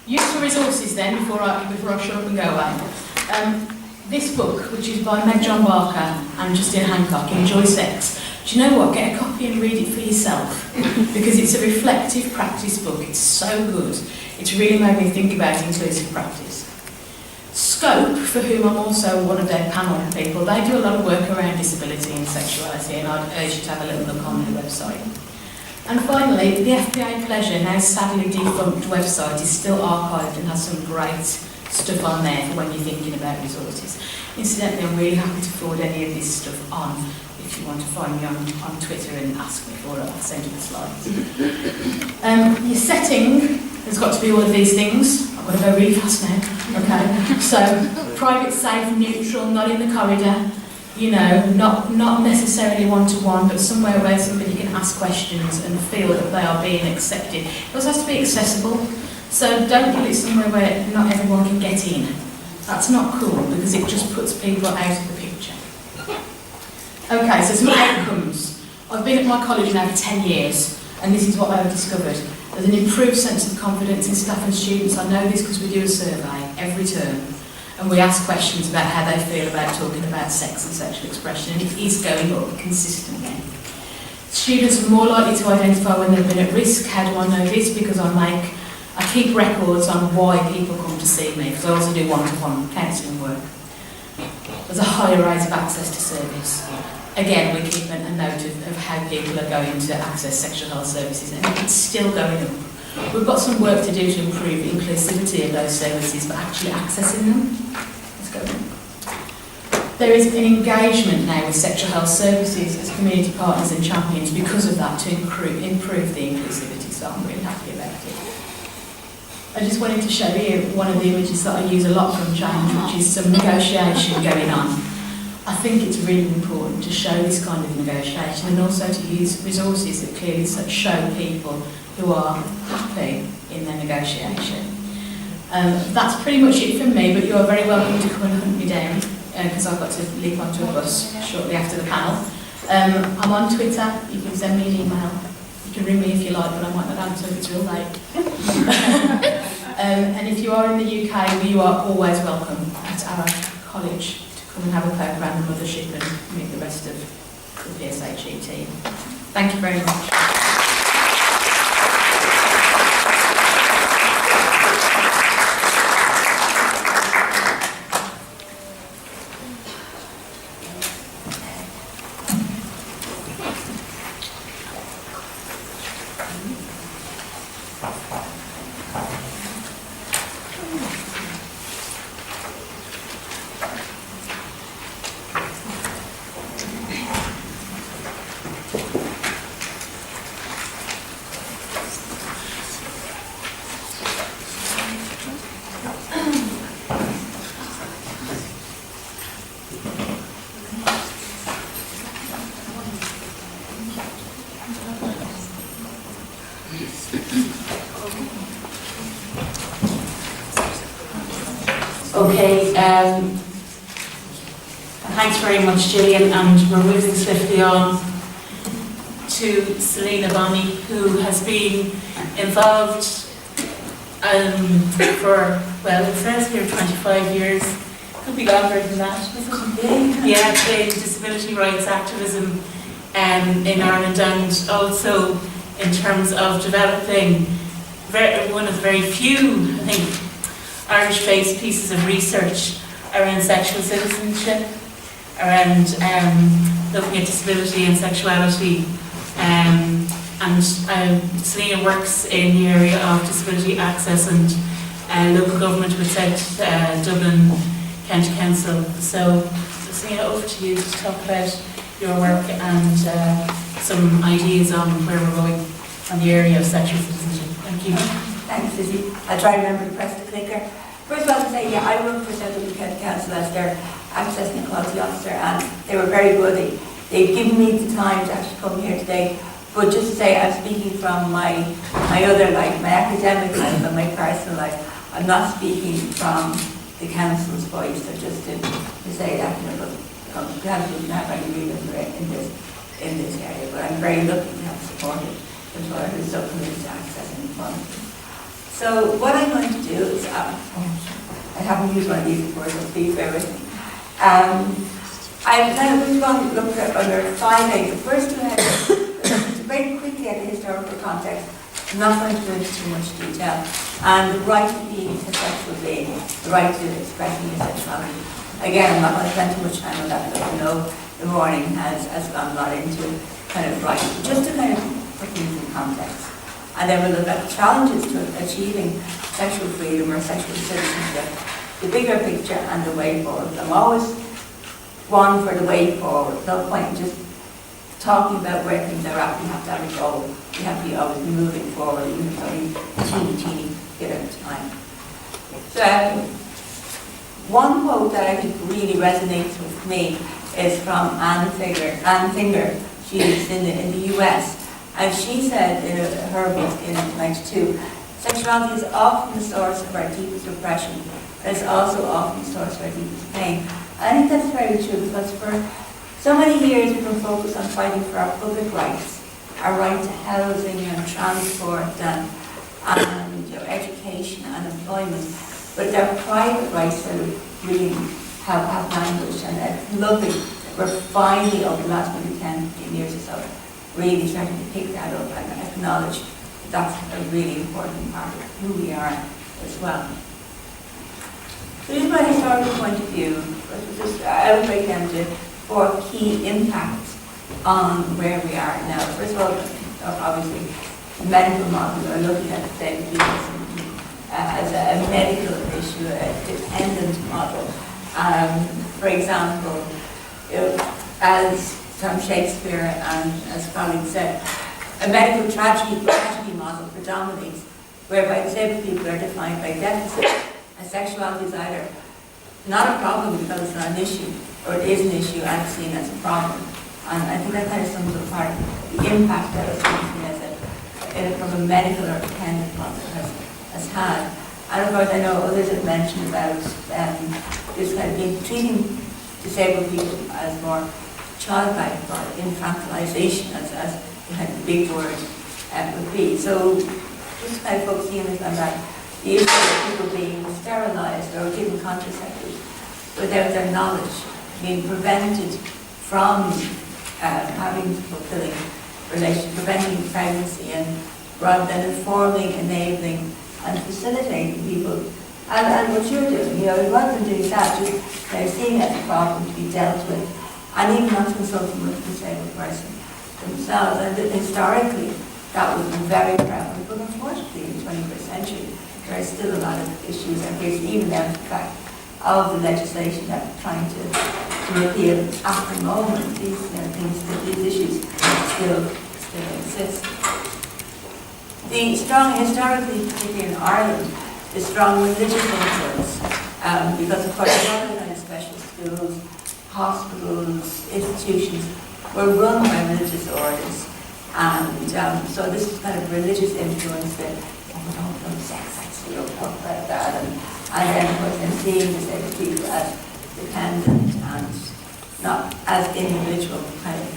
Useful resources then, before I shut up and go away. This book, which is by Meg John Barker and Justine Hancock, Enjoy Sex. Do you know what? Get a copy and read it for yourself because it's a reflective practice book. It's so good. It's really made me think about inclusive practice. Scope, for whom I'm also one of their panel people, they do a lot of work around disability and sexuality, and I'd urge you to have a little look on their website. And finally, the FPA Pleasure, now sadly defunct website, is still archived and has some great stuff on there for when you're thinking about resources. Incidentally, I'm really happy to forward any of this stuff on if you want to find me on Twitter and ask me for it. I'll send you the slides. Your setting has got to be all of these things. I've got to go really fast now. Okay. So, private, safe, neutral, not in the corridor. You know, not necessarily one-to-one, but somewhere where somebody can ask questions and feel that they are being accepted. It also has to be accessible. So don't put it somewhere where not everyone can get in. That's not cool because it just puts people out of the picture. Okay, so some outcomes. I've been at my college now for 10 years, and this is what I've discovered. There's an improved sense of confidence in staff and students. I know this because we do a survey every term, and we ask questions about how they feel about talking about sex and sexual expression, and it is going up consistently. Students are more likely to identify when they've been at risk. How do I know this? Because I keep records on why people come to see me, because I also do one-to-one counselling work. There's a higher rate of access to service. Again, we keep a note of how people are going to access sexual health services, and it's still going up. We've got some work to do to improve inclusivity of those services, but actually accessing them is going up. There is an engagement now with sexual health services as community partners and champions because of that to improve the inclusivity, so I'm really happy about it. I just wanted to show you one of the images that I use a lot from Change, which is some negotiation going on. I think it's really important to show this kind of negotiation and also to use resources that clearly show people who are happy in their negotiation. That's pretty much it from me, but you're very welcome to come and hunt me down because I've got to leap onto a bus shortly after the panel. I'm on Twitter. You can send me an email. You can ring me if you like, but I might not answer if it's real late. And if you are in the UK, you are always welcome at our college to come and have a poke around the mothership and meet the rest of the PSHE team. Thank you very much.
Okay, thanks very much, Gillian, and we're moving swiftly on to Selena Bonney, who has been involved for, well, it says here 25 years, could be longer than that, isn't it? Yeah, in disability rights activism in Ireland, and also in terms of developing one of the very few, I think, Irish-based pieces of research around sexual citizenship, around looking at disability and sexuality. And Selena works in the area of disability access and local government with South Dublin County Council. So Selena, over to you to talk about your work and some ideas on where we're going on the area of sexual citizenship. Thank you.
Thanks, Lizzie. I'll try to remember to press the clicker. First of all, to say, yeah, I work for South Dublin County Council as their Access and Equality Officer, and they were very good. They've given me the time to actually come here today. But just to say, I'm speaking from my other life, my academic life and my personal life. I'm not speaking from the council's voice. So just to say that, you know, the council doesn't have any real in this area. But I'm very lucky to have supported the employer who's so committed to access and equality. So what I'm going to do is, I haven't used one of these before, so please bear with me. I'm kind of going to look at under 5 A's. The first two headings, very quickly at the historical context. I'm not going to go into too much detail. And the right to being a sexual being, the right to expressing your sexuality. Again, I'm not going to spend too much time on that, because I know the morning has gone a lot into kind of right. Just to kind of put things in context. And then we'll look at the challenges to achieving sexual freedom or sexual citizenship, the bigger picture and the way forward. I'm always one for the way forward. No point in just talking about where things are at. We have to have a goal. We have to be always moving forward, even if it's only a teeny bit at a time. So one quote that I think really resonates with me is from Anne Finger. She's in the US. And she said in her book in 1992, sexuality is often the source of our deepest repression, but it's also often the source of our deepest pain. I think that's very true, because for so many years we've been focused on fighting for our public rights, our right to housing and transport and education and employment, but their private rights that really have languished. And it's lovely. We're finally, over the last maybe 10, 15 years or so, really starting to pick that up and acknowledge that's a really important part of who we are as well. So just from a historical point of view, I would break down to 4 key impacts on where we are now. First of all, obviously, the medical model. We're looking at disabled people as a medical issue, a dependent model. For example, as from Shakespeare and as colleagues said, a medical tragedy model predominates, whereby disabled people are defined by deficit, and sexuality is either not a problem because it's not an issue, or it is an issue and it's seen as a problem. And I think that kind of sums up part of the impact that it's seen from a medical or dependent model has had. And of course, I know others have mentioned about this kind of treating disabled people as more childlike or infantilization, as the big word would be. So just kind of focusing on that, the issue of people being sterilized or given contraceptives without their knowledge, being prevented from having fulfilling relations, preventing pregnancy, and rather than informing, enabling, and facilitating people. And what you're doing, rather than doing that, just seeing it as a problem to be dealt with, and even not consulting with the disabled person themselves. And historically, that was very prevalent, but unfortunately, in the 21st century, there are still a lot of issues, and here's even down to the fact of the legislation that we're trying to repeal at the moment. These issues still exist. The strong, historically, particularly in Ireland, the strong religious influence, because of course a lot of the kind of special schools, hospitals, institutions were run by religious orders. And so this is kind of religious influence that, don't sex, actually, don't talk about that. And then, of course, I'm seeing disabled people as dependent and not as individual kind of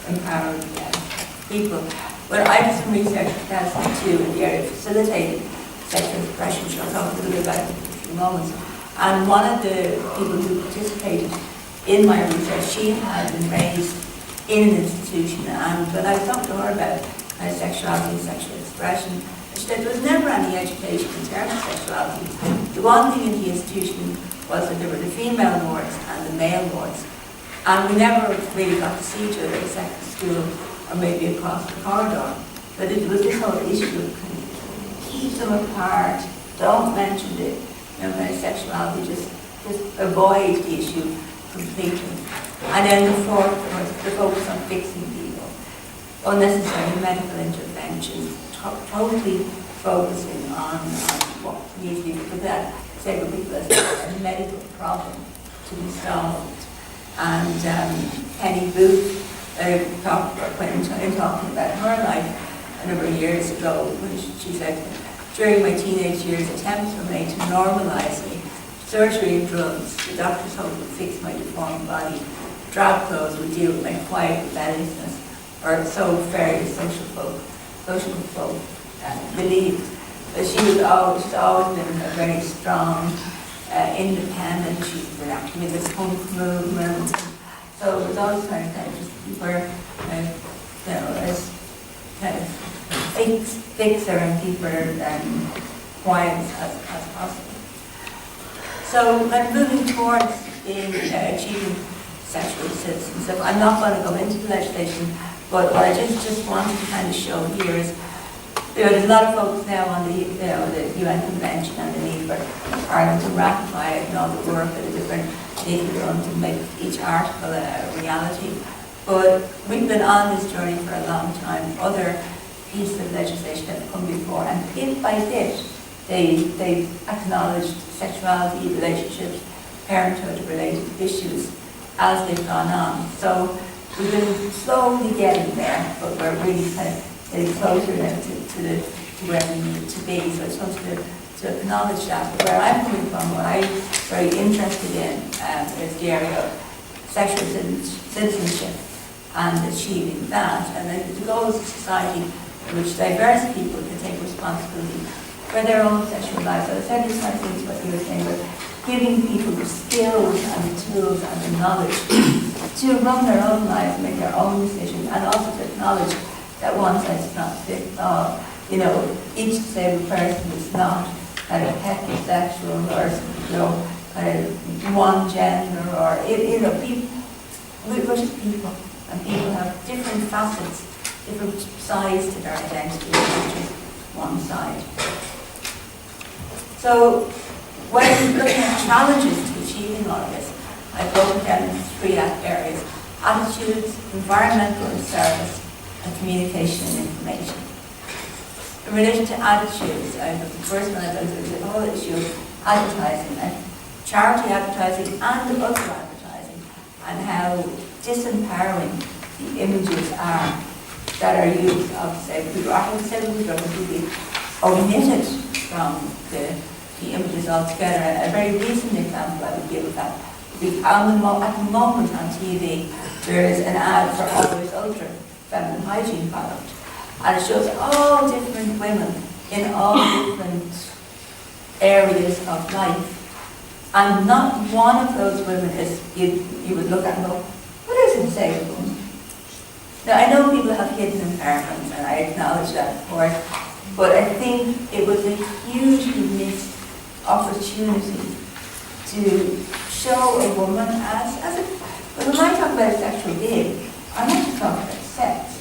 empowered people. But I did some research in 2002 in the area of facilitated sexual expression, which I'll talk a little bit about in a few moments. And one of the people who participated in my research, she had been raised in an institution, and when I talked to her about sexuality and sexual expression, she said there was never any education in terms of sexuality. The one thing in the institution was that there were the female wards and the male wards, and we never really got to see each other except at school or maybe across the corridor. But it was this whole issue of kind of keep them apart, don't mention it, kind of sexuality, just avoid the issue completely. And then the fourth was the focus on fixing people, unnecessary medical intervention, totally focusing on what needs to be, because that disabled people as a medical problem to be solved. And Penny Booth when talking about her life a number of years ago, when she said, during my teenage years, attempts were made to normalise me. Surgery and drugs, the doctors hoped would fix my deformed body. Drab clothes would deal with my quiet rebelliousness, or so various social folk believed. But she's always been a very strong, independent. She's been active in this punk movement. So it was always kind of just keep her, as kind of fix her and keep her quiet as possible. So I'm moving towards achieving sexual citizenship. I'm not going to go into the legislation, but what I just wanted to kind of show here is there's a lot of focus now on the UN Convention and the need for Ireland to ratify it and all the work that the different need to be done to make each article a reality. But we've been on this journey for a long time. Other pieces of legislation have come before, and bit by bit, they've acknowledged sexuality, relationships, parenthood-related issues as they've gone on. So we've been slowly getting there, but we're really kind of getting closer now to where we need to be. So I just wanted to acknowledge that. But where I'm coming from, what I'm very interested in is the area of sexual citizenship and achieving that. And then the goal of society in which diverse people can take responsibility for their own sexual lives. So I said this kind of thing to what you were saying about giving people the skills and the tools and the knowledge to run their own lives, make their own decisions, and also to acknowledge that one size does not fit all. Each disabled person is not kind of heterosexual or kind of one gender or people. We're just people, and people have different facets, different sides to their identity, not just one side. So when looking at challenges to achieving all of this, I've broken down into three areas: attitudes, environmental and service, and communication and information. In relation to attitudes, the first one I looked at was the whole issue of advertising, and charity advertising and other advertising, and how disempowering the images are that are used of disabled people, or how disabled people are completely omitted from the images altogether. A very recent example I would give of that would be at the moment on TV, there is an ad for Always Ultra feminine hygiene product, and it shows all different women in all different areas of life, and not one of those women is you would look at and go, what is a disabled woman? Now I know people have hidden impairments, and I acknowledge that, of course, but I think it was a hugely missed opportunity to show a woman as when I talk about a sexual being, I'm not just talking about sex.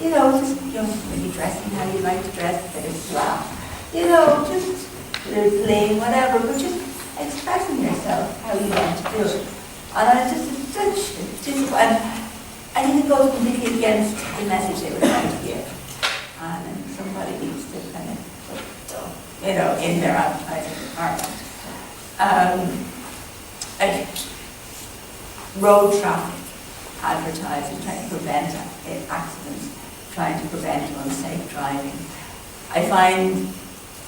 Just maybe dressing how you like to dress, a bit of slap, just playing whatever, but just expressing yourself how you want to do it. And I just I think it goes completely against the message they were trying to give. And somebody needs to kind of put in their advertising department. Road traffic advertising, trying to prevent accidents, trying to prevent unsafe driving. I find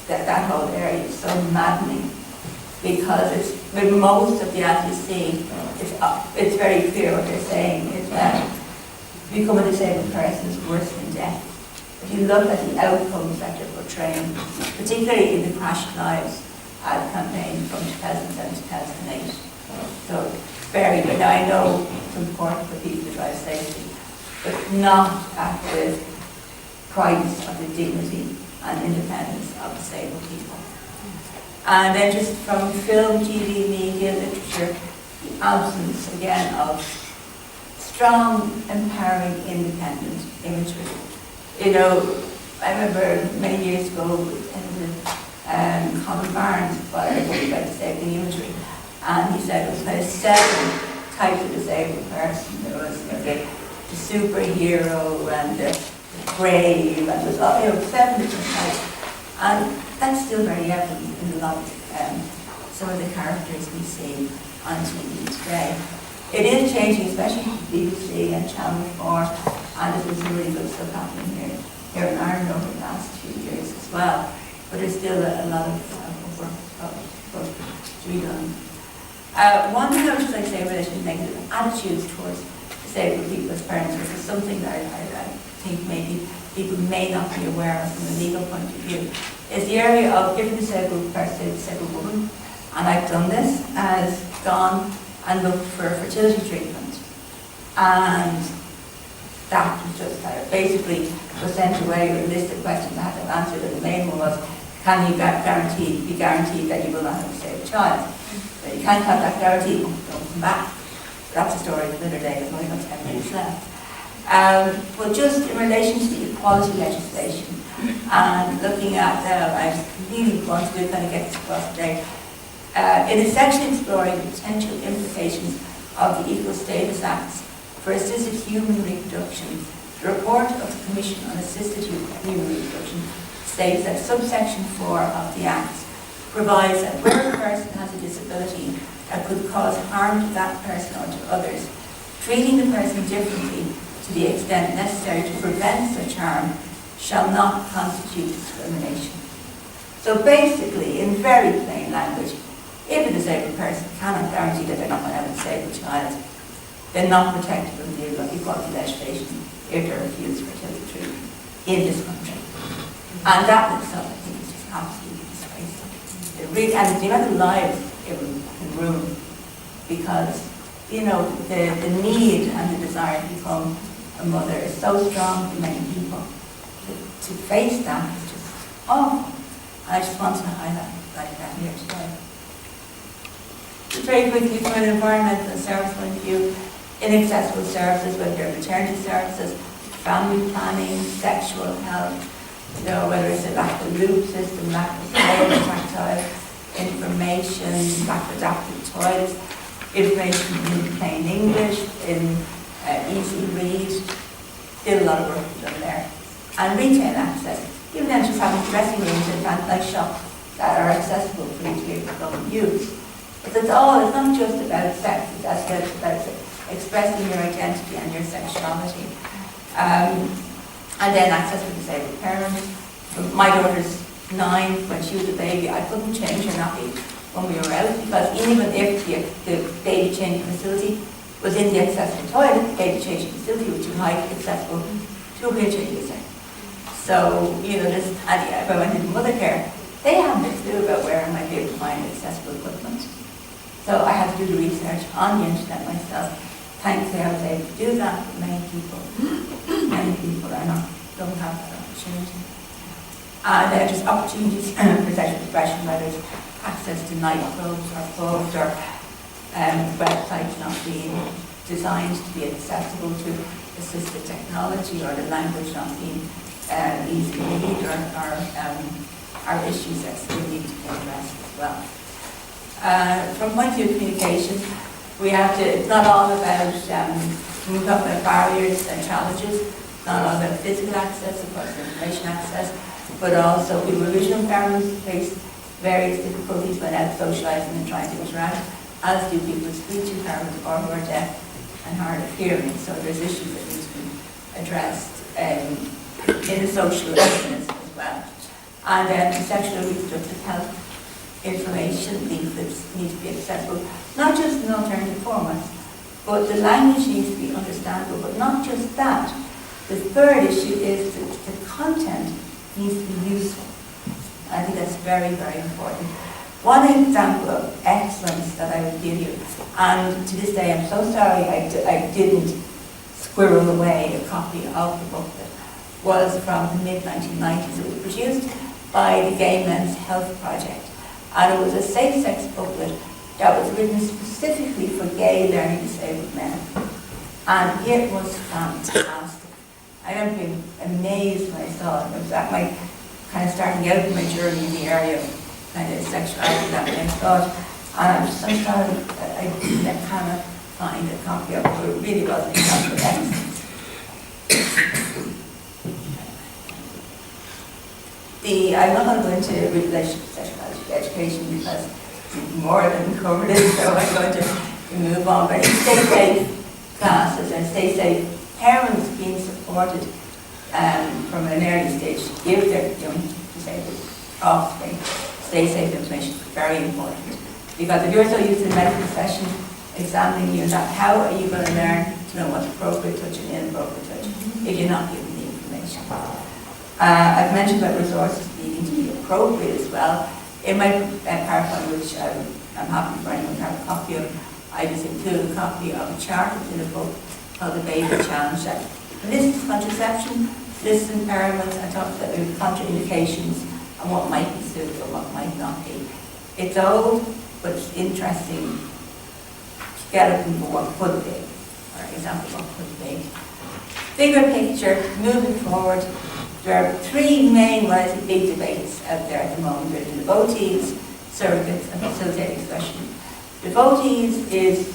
that whole area is so maddening because it's, with most of the ads you see, it's very clear what they're saying is that become a disabled person is worse than death. If you look at the outcomes that they're portraying, particularly in the Crashed Lives ad campaign from 2007 to 2008. So very good. Now I know it's important for people to drive safely, but not at the price of the dignity and independence of disabled people. And then just from film, TV, media, literature, the absence again of strong, empowering, independent imagery. You know, I remember many years ago in Colin Barnes, but I talked about disabled imagery, and he said it was kind of 7 types of disabled person. There was, you know, the superhero and the brave, and there was 7 different types. And that's still very evident in a lot of some of the characters we see on TV today. It is changing, especially BBC and Channel 4, and there's been some really good stuff happening here in Ireland over the last few years as well. But there's still a lot of work to be done. One thing I would just like to say in relation to negative attitudes towards disabled people as parents, which is something that I think maybe people may not be aware of from a legal point of view, is the area of giving a disabled person, a disabled woman, and I've done this, has gone and looked for fertility treatment. And that was just basically was sent away with a list of questions I had to answer, and the main one was, can you be guaranteed that you will not have a disabled child? But you can't have that guarantee, don't come back. That's a story for another day, there's only got 10 minutes left. But just in relation to the equality legislation, and looking at, I really want to kind of get this across today, in a section exploring the potential implications of the Equal Status Acts for assisted human reproduction, the report of the Commission on Assisted Human Reproduction states that subsection 4 of the Act provides that where a person has a disability that could cause harm to that person or to others, treating the person differently to the extent necessary to prevent such harm shall not constitute discrimination. So basically, in very plain language, if a disabled person cannot guarantee that they're not going to have a disabled child, they're not protected from the equality legislation if they're refused fertility treatment in this country. And that in itself, I think, is just absolutely disgraceful. And the amount of lives it can ruin, because, you know, the need and the desire to become a mother is so strong in many people. To face that is just awful. And I just want to highlight that here today. Very quickly, from an environmental and service point of view, inaccessible services, whether they're maternity services, family planning, sexual health, you know, whether it's a lack of loop system, lack of tactile information, lack of adapted toilets, information in plain English, in easy read, still a lot of work to be done there. And retail access, even then just having dressing rooms and like shops that are accessible for each people to go and use. It's not just about sex, it's about expressing your identity and your sexuality. And then access for disabled parents. My daughter's 9. When she was a baby, I couldn't change her nappy when we were out, because even if the baby changing facility was in the accessible toilet, the baby changing facility was too high, accessible to a wheelchair user. So, you know, if I went into mother care, they haven't a clue about where I might be able to find accessible equipment. So I had to do the research on the internet myself. Thankfully, I was able to do that, but many people don't have that opportunity. And there are just opportunities for sexual expression, whether it's access to nightclubs or pubs or websites not being designed to be accessible to assistive technology, or the language not being easy to read, are issues that still need to be addressed as well. From point of view of communication, it's not all about, when we talk about barriers and challenges, it's not all about physical access, of course, information access, but also people with visual impairments face various difficulties when out socialising and trying to interact, as do people with speech impairment or who are deaf and hard of hearing. So there's issues that need to be addressed in the social areas as well. And then sexual and reproductive health information leaflets need to be accessible, not just in alternative formats, but the language needs to be understandable. But not just that. The third issue is that the content needs to be useful. I think that's very, very important. One example of excellence that I would give you, and to this day I'm so sorry I didn't squirrel away a copy of the booklet, was from the mid-1990s. It was produced by the Gay Men's Health Project, and it was a safe-sex booklet that was written specifically for gay learning disabled men. And it was fantastic. I remember being amazed when I saw it. It was at my kind of starting out in my journey in the area of kind of sexuality that I thought. And I'm so sorry that I cannot find a copy of it, but it really was an example of excellence. I'm not going to go into relationship sexuality education because we've more than covered it, so I'm going to move on. But stay safe classes and stay safe parents being supported from an early stage, give their young disabled offspring stay safe information, very important. Because if you're so used to the medical profession examining you, that how are you going to learn to know what's appropriate touch and inappropriate touch if you're not given the information? I've mentioned about resources needing to be appropriate as well. In my PowerPoint, which I'm happy for anyone to have a copy of, I just include a copy of a chart in a book called The Baby Challenge that lists contraception, lists impairments, and talks about contraindications and what might be suitable and what might not be. It's old, but it's interesting to get a people what could be, for example, what could be. Bigger picture, moving forward, there are three main widely big debates out there at the moment. There are the devotees, surrogates, and facilitated expression. Devotees is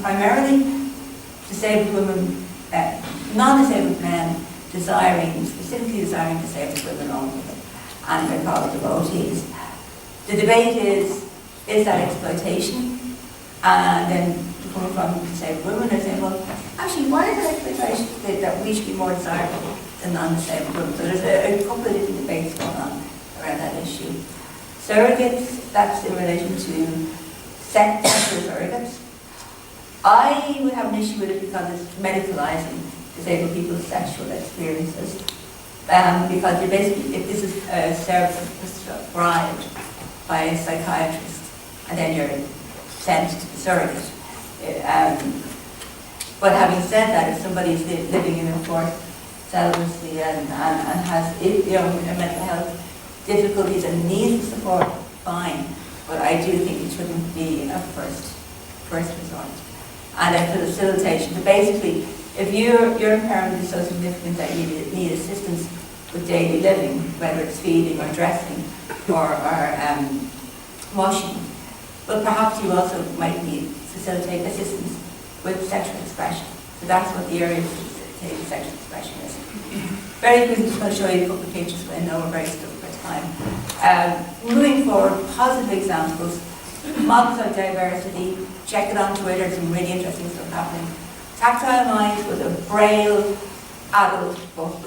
primarily disabled women, non-disabled men specifically desiring disabled women only, and they're called devotees. The debate is that exploitation? And then coming from disabled women, they're saying, well, actually, why is that exploitation that we should be more desirable than non-disabled women? So there's a couple of different debates going on around that issue. Surrogates, that's in relation to sexual surrogates. I would have an issue with it because it's medicalising disabled people's sexual experiences. Because you're basically, if this is a service prescribed by a psychiatrist, and then you're sent to the surrogate. But having said that, if somebody's living in enforced celibacy and has mental health difficulties and needs the support, fine. But I do think it shouldn't be a first resort. And then for facilitation, but basically, if your impairment is so significant that you need assistance with daily living, whether it's feeding or dressing or washing, but perhaps you also might need facilitate assistance with sexual expression. So that's what the area of facilitated sexual expression is. Very quickly, just going to show you a couple of pictures, but I know we're very stuck for time. Moving forward, positive examples, models of diversity. Check it on Twitter, some really interesting stuff happening. Tactile Minds was a Braille adult book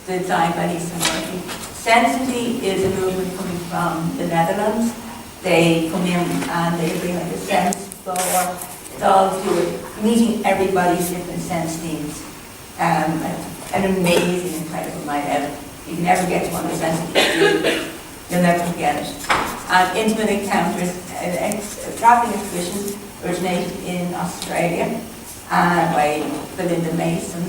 designed by Lisa Murphy. Sensity is a movement coming from the Netherlands. They come in and they bring like a sense floor. It's all to do with meeting everybody's different sense needs. An amazing, incredible night out. You can never get to one of the sensitive, you'll never forget it. And Intimate Encounters, a travelling exhibition originated in Australia by Belinda Mason.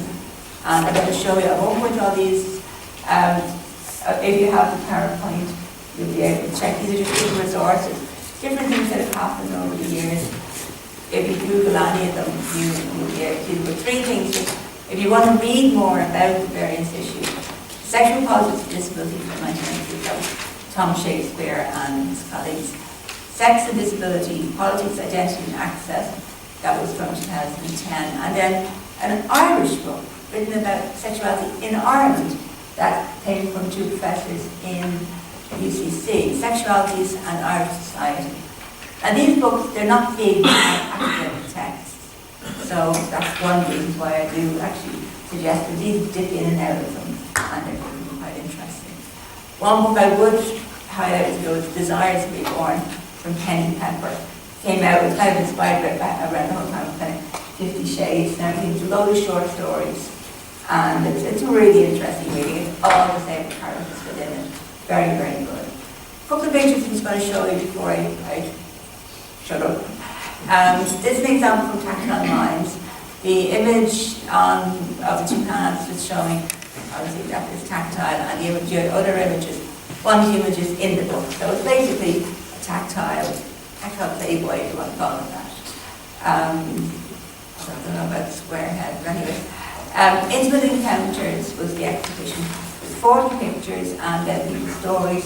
And I'm going to show you, I won't put all these, if you have the PowerPoint, you'll be able to check. These are just different resources, different things that have happened over the years. If you Google any of them, you'll be able to deal with three things. If you want to read more about the various issues, Sexual Politics and Disability from 1992, Tom Shakespeare and his colleagues. Sex and Disability, Politics, Identity and Access, that was from 2010. And then an Irish book written about sexuality in Ireland that came from two professors in UCC, Sexualities and Irish Society. And these books, they're not big academic texts. So that's one reason why I do actually suggested these dip in and out of them, and they're really quite interesting. One book I would highlight was Desires to be Born from Penny Pepper. Came out, was kind of inspired by around the whole time of kind of 50 Shades and everything. It's a load of short stories, and it's really interesting reading. It's all the same characters within it. Very, very good. A couple of pictures I'm just going to show you before I shut up. This is an example from Tactile Minds. The image of the two hands is showing, obviously that is tactile, and the other images, one of the images in the book. So it's basically a tactile Playboy, if you want to call it that. I don't know about the square head, but anyway. Intimate Encounters was the exhibition with 40 pictures and then people's stories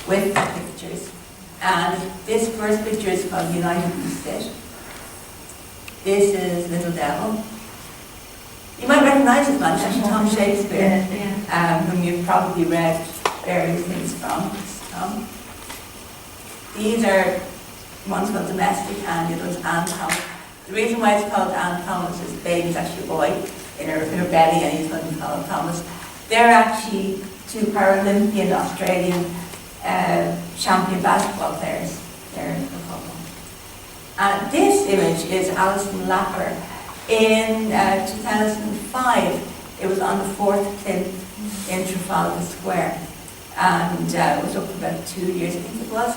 with the pictures. And this first picture is called United We Sit. This is Little Devil. You might recognize this man, it's actually Tom Shakespeare, whom you've probably read various things from. These are one's called Domestic and the other was Anne Thomas. The reason why it's called Anne Thomas is the baby's actually a boy in her belly and he's going to be called Thomas. They're actually two Paralympian Australian champion basketball players. They're a couple. And this image is Alison Lapper. In 2005, it was on the 4th plinth in Trafalgar Square. And it was up for about 2 years, I think it was.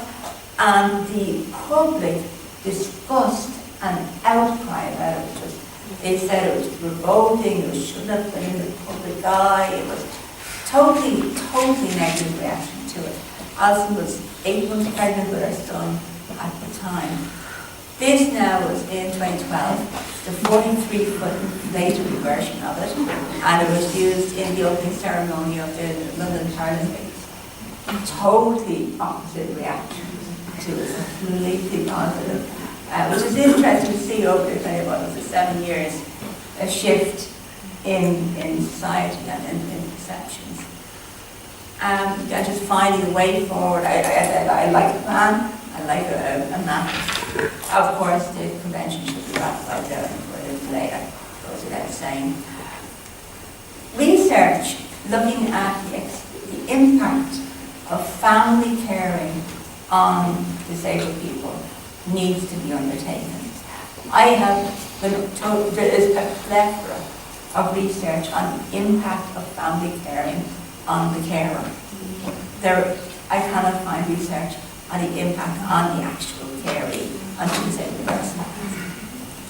And the public disgust and outcry about it. They said it was revolting, it shouldn't have been in the public eye. It was totally negative reaction to it. Alison was 8 months pregnant with her son at the time. This now was in 2012, the 43-foot inflatable version of it, and it was used in the opening ceremony of the London Paralympics. Totally opposite reaction to it, completely positive, which is interesting to see over the kind of, what was it, 7 years, a shift in society and in perceptions. And just finding a way forward. I like a plan, I like a map. Of course, the convention should be ratified there for a little later, goes without saying. Research looking at the impact of family caring on disabled people needs to be undertaken. I have been told there is a plethora of research on the impact of family caring on the carer. I cannot find research on the impact on the actual caree, on the disabled person.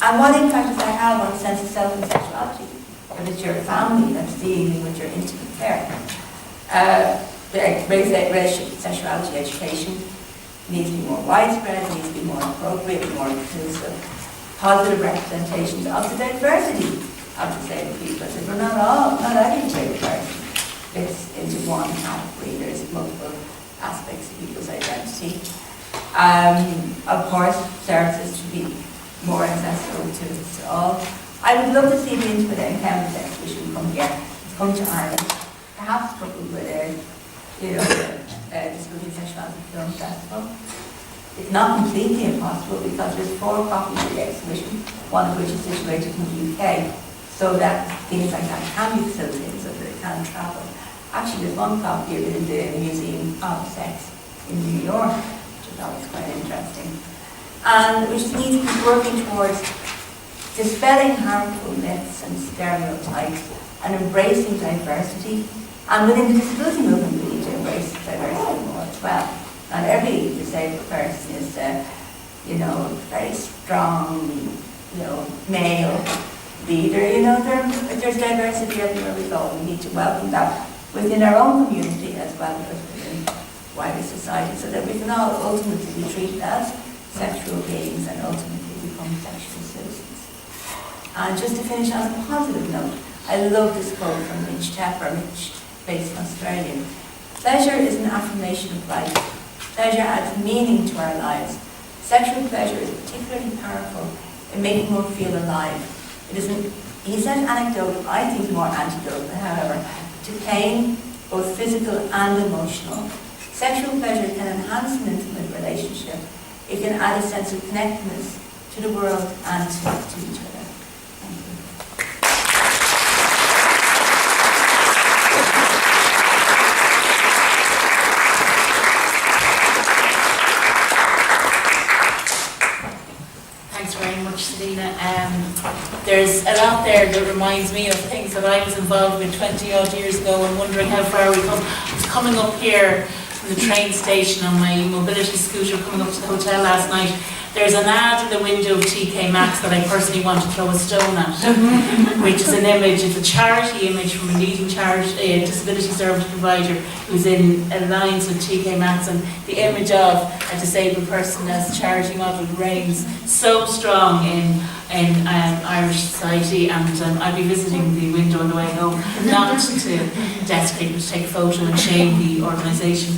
And what impact does that have on the sense of self and sexuality? If it's your family that's dealing with your intimate care. Relationship and sexuality education needs to be more widespread, needs to be more appropriate, more inclusive. Positive representations of the diversity of disabled people. Because we're not every disabled person fits into one category. There's multiple aspects of people's identity. Of course, services should be more accessible to all. I would love to see the Intimate Encounters exhibition come here, come to Ireland, perhaps coupled with a Disability Sexuality Film Festival. It's not completely impossible because there's 4 copies of the exhibition, one of which is situated in the UK, so that things like that can be facilitated so that it can travel. Actually, there's one copy of it in the Museum of Sex in New York, which I thought was quite interesting. And we just need to be working towards dispelling harmful myths and stereotypes and embracing diversity. And within the disability movement, we need to embrace diversity more as well. Not every disabled person is, very strong, male leader. There's diversity everywhere we go. We need to welcome that within our own community as well as within wider society, so that we can all ultimately be treated as sexual beings and ultimately become sexual citizens. And just to finish on a positive note, I love this quote from Mitch Tepper, based in Australia. Pleasure is an affirmation of life. Pleasure adds meaning to our lives. Sexual pleasure is particularly powerful in making one feel alive. It is he said anecdote, I think more antidote, however, to pain, both physical and emotional. Sexual pleasure can enhance an intimate relationship. It can add a sense of connectedness to the world and to each other. Thank you.
there's a lot there that reminds me of things that I was involved with 20 odd years ago and wondering how far we come. I was coming up here from the train station on my mobility scooter coming up to the hotel last night. There's an ad in the window of TK Maxx that I personally want to throw a stone at, which is an image, it's a charity image from a leading charity, disability service provider who's in alliance with TK Maxx, and the image of a disabled person as charity model reigns so strong in Irish society, and I'll be visiting the window on the way home, not to desperate to take a photo and shame the organisation.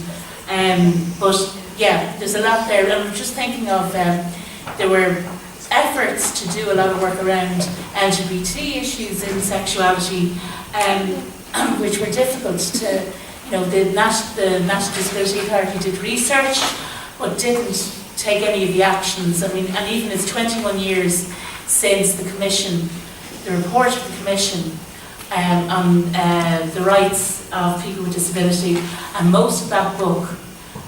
But yeah, there's a lot there. I'm just thinking of, there were efforts to do a lot of work around LGBT issues in sexuality, which were difficult to, the National Disability Authority did research, but didn't take any of the actions. I mean, and even it's 21 years since the Commission, the report of the Commission on the rights of people with disability, and most of that book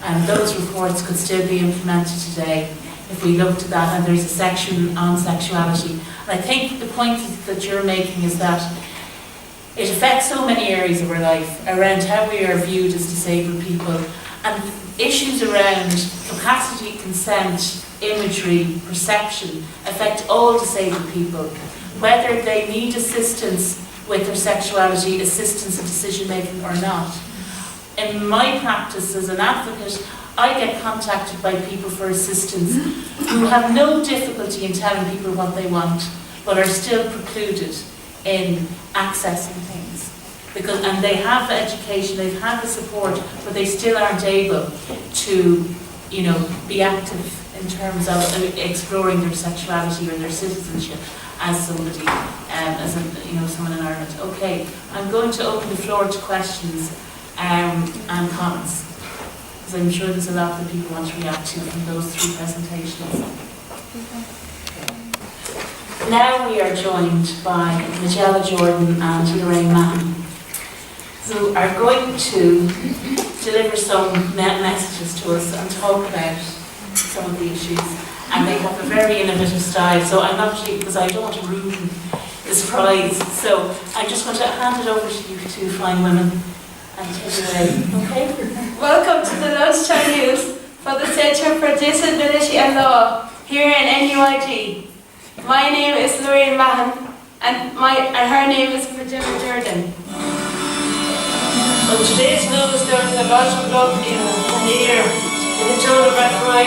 and those reports could still be implemented today if we looked at that, and there's a section on sexuality. And I think the point that you're making is that it affects so many areas of our life, around how we are viewed as disabled people, and issues around capacity, consent, imagery, perception affect all disabled people, whether they need assistance with their sexuality, assistance in decision making or not. In my practice as an advocate, I get contacted by people for assistance who have no difficulty in telling people what they want, but are still precluded in accessing things. And they have the education, they have the support, but they still aren't able to, be active in terms of exploring their sexuality or their citizenship as somebody, someone in Ireland. Okay, I'm going to open the floor to questions and comments, because I'm sure there's a lot that people want to react to from those three presentations. Now we are joined by Magella Jordan and Lorraine Mahon, who are going to deliver some messages to us and talk about some of the issues. And they have a very innovative style, so I'm actually, because I don't want to ruin the surprise, so I just want to hand it over to you two fine women. And take it away. Okay?
Welcome to the Lunchtime News for the Centre for Disability and Law here in NUIG. My name is Lorraine Mahon and her name is Magella Jordan.
On today's news there is a lot of love in the air in the town of Rathroy.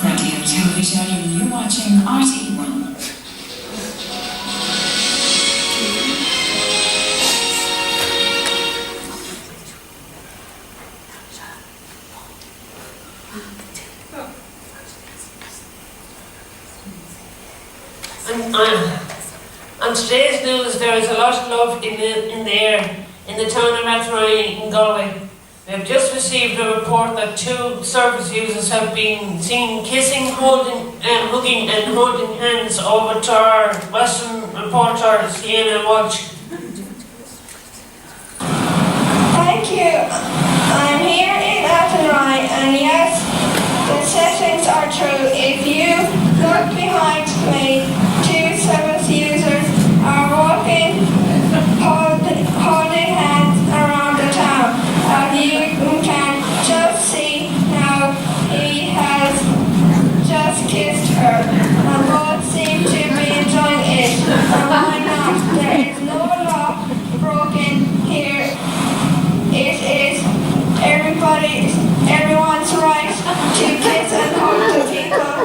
Radio Television, you're watching RT1.
On today's news, there is a lot of love in the air in the town of Rathroy in Galway. We have just received a report that 2 service users have been seen kissing, hugging and holding hands over to our Western reporter, Sienna Walsh.
Thank you. I'm here in Athenry and yes, the settings are true. If you look behind me, 2 service users are walking, holding hands around the town. And you can just see now he has just kissed her. And both seem to be enjoying it. And why not? There is no law broken here. It is everyone's right to kiss and hug the people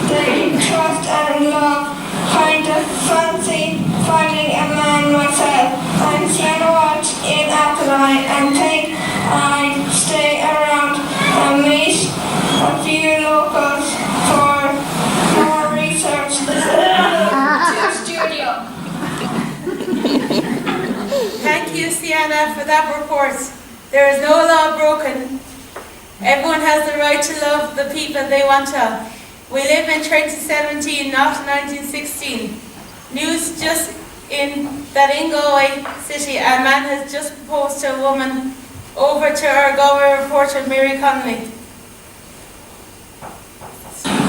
they trust and love. Kind of fancy finding a man myself. I'm Sienna Walsh in Athenry and think I'd stay around and meet a few locals for more research. To studio.
Thank you, Sienna, for that report. There is no law broken. Everyone has the right to love the people they want to. We live in 2017, not 1916. News just in Galway City, a man has just proposed to a woman. Over to our Galway reporter, Mary Connolly.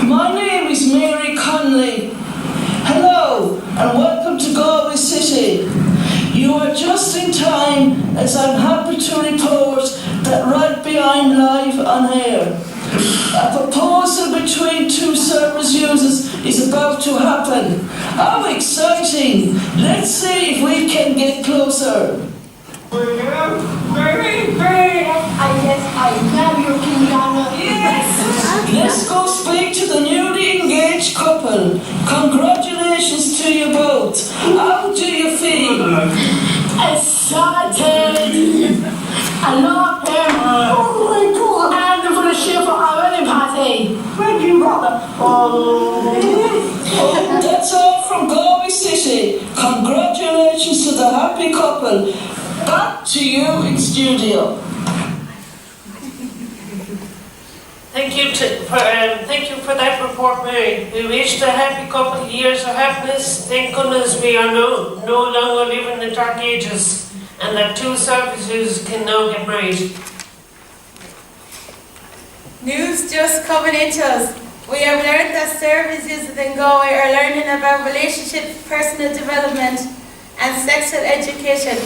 My name is Mary Connolly. Hello and welcome to Galway City. You are just in time, as I'm happy to report that right behind live on air, a proposal between two service users is about to happen. How exciting! Let's see if we can get closer.
I love you, Kinana.
Yes! Let's go speak to the newly engaged couple. Congratulations to you both. How do you feel?
Excited! I love him. Oh my God! And for the ship for our wedding party. Thank you, brother.
Oh, that's all from Galway City. Congratulations to the happy couple. Back to you in studio.
Thank you for that report, Mary. We wish the happy couple years of happiness. Thank goodness we are no longer living in the dark ages, and that two services can now get married.
News just coming into us. We have learned that service users in Galway are learning about relationships, personal development and sexual education.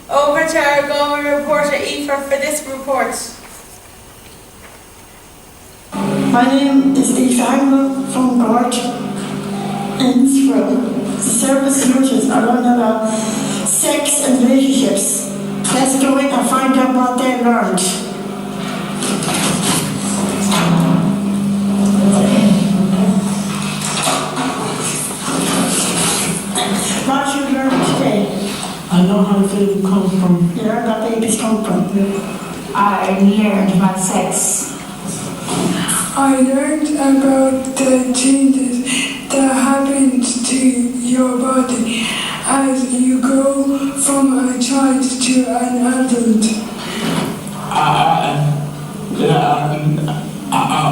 Over to our Galway reporter Aoife for this report.
My name is Aoife Anglo from Gort in Sproul. The service users are learning about sex and relationships. Let's go in and find out what they learned. What you learned today?
I know how babies come from.
You learned where babies come from.
I learned about sex.
I learned about the changes that happen to your body as you go from a child to an adult.
I learned about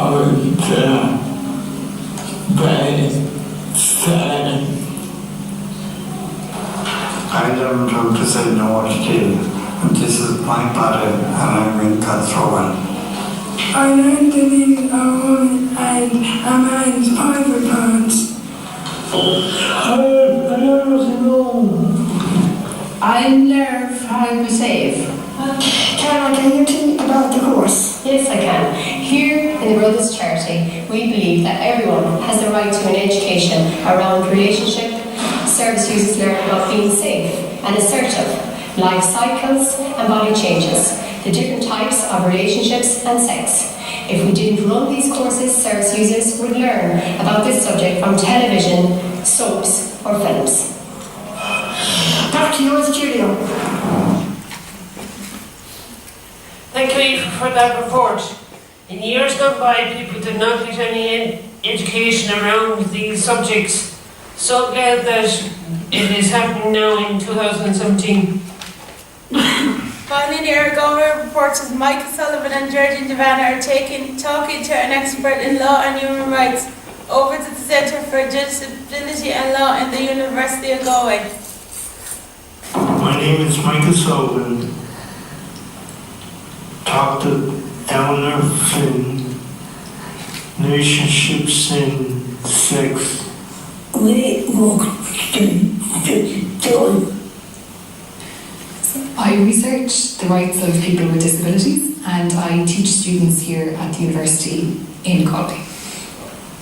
I learned how to say no to you. This is my body and I'm in control.
I learned the meaning of a woman and a man's private parts.
I learned how to save.
Can you tell me about the course?
Yes, I can. Here in the Brothers Charity, we believe that everyone has the right to an education around relationship. Service users learn about being safe and assertive, life cycles and body changes, the different types of relationships and sex. If we didn't run these courses, service users would learn about this subject from television, soaps or films.
Back to your studio.
Thank you for that report. In years gone by, people did not get any education around these subjects. So glad that it is happening now in 2017.
Finally, our Galway reporters Michael Sullivan and Georgie Devanna are talking to an expert in law and human rights over to the Centre for Disability and Law in the University of Galway.
My name is Michael Sullivan. Talk to Eleanor Finn. Relationships and sex.
We walk to joy.
I research the rights of people with disabilities and I teach students here at the university in Galway.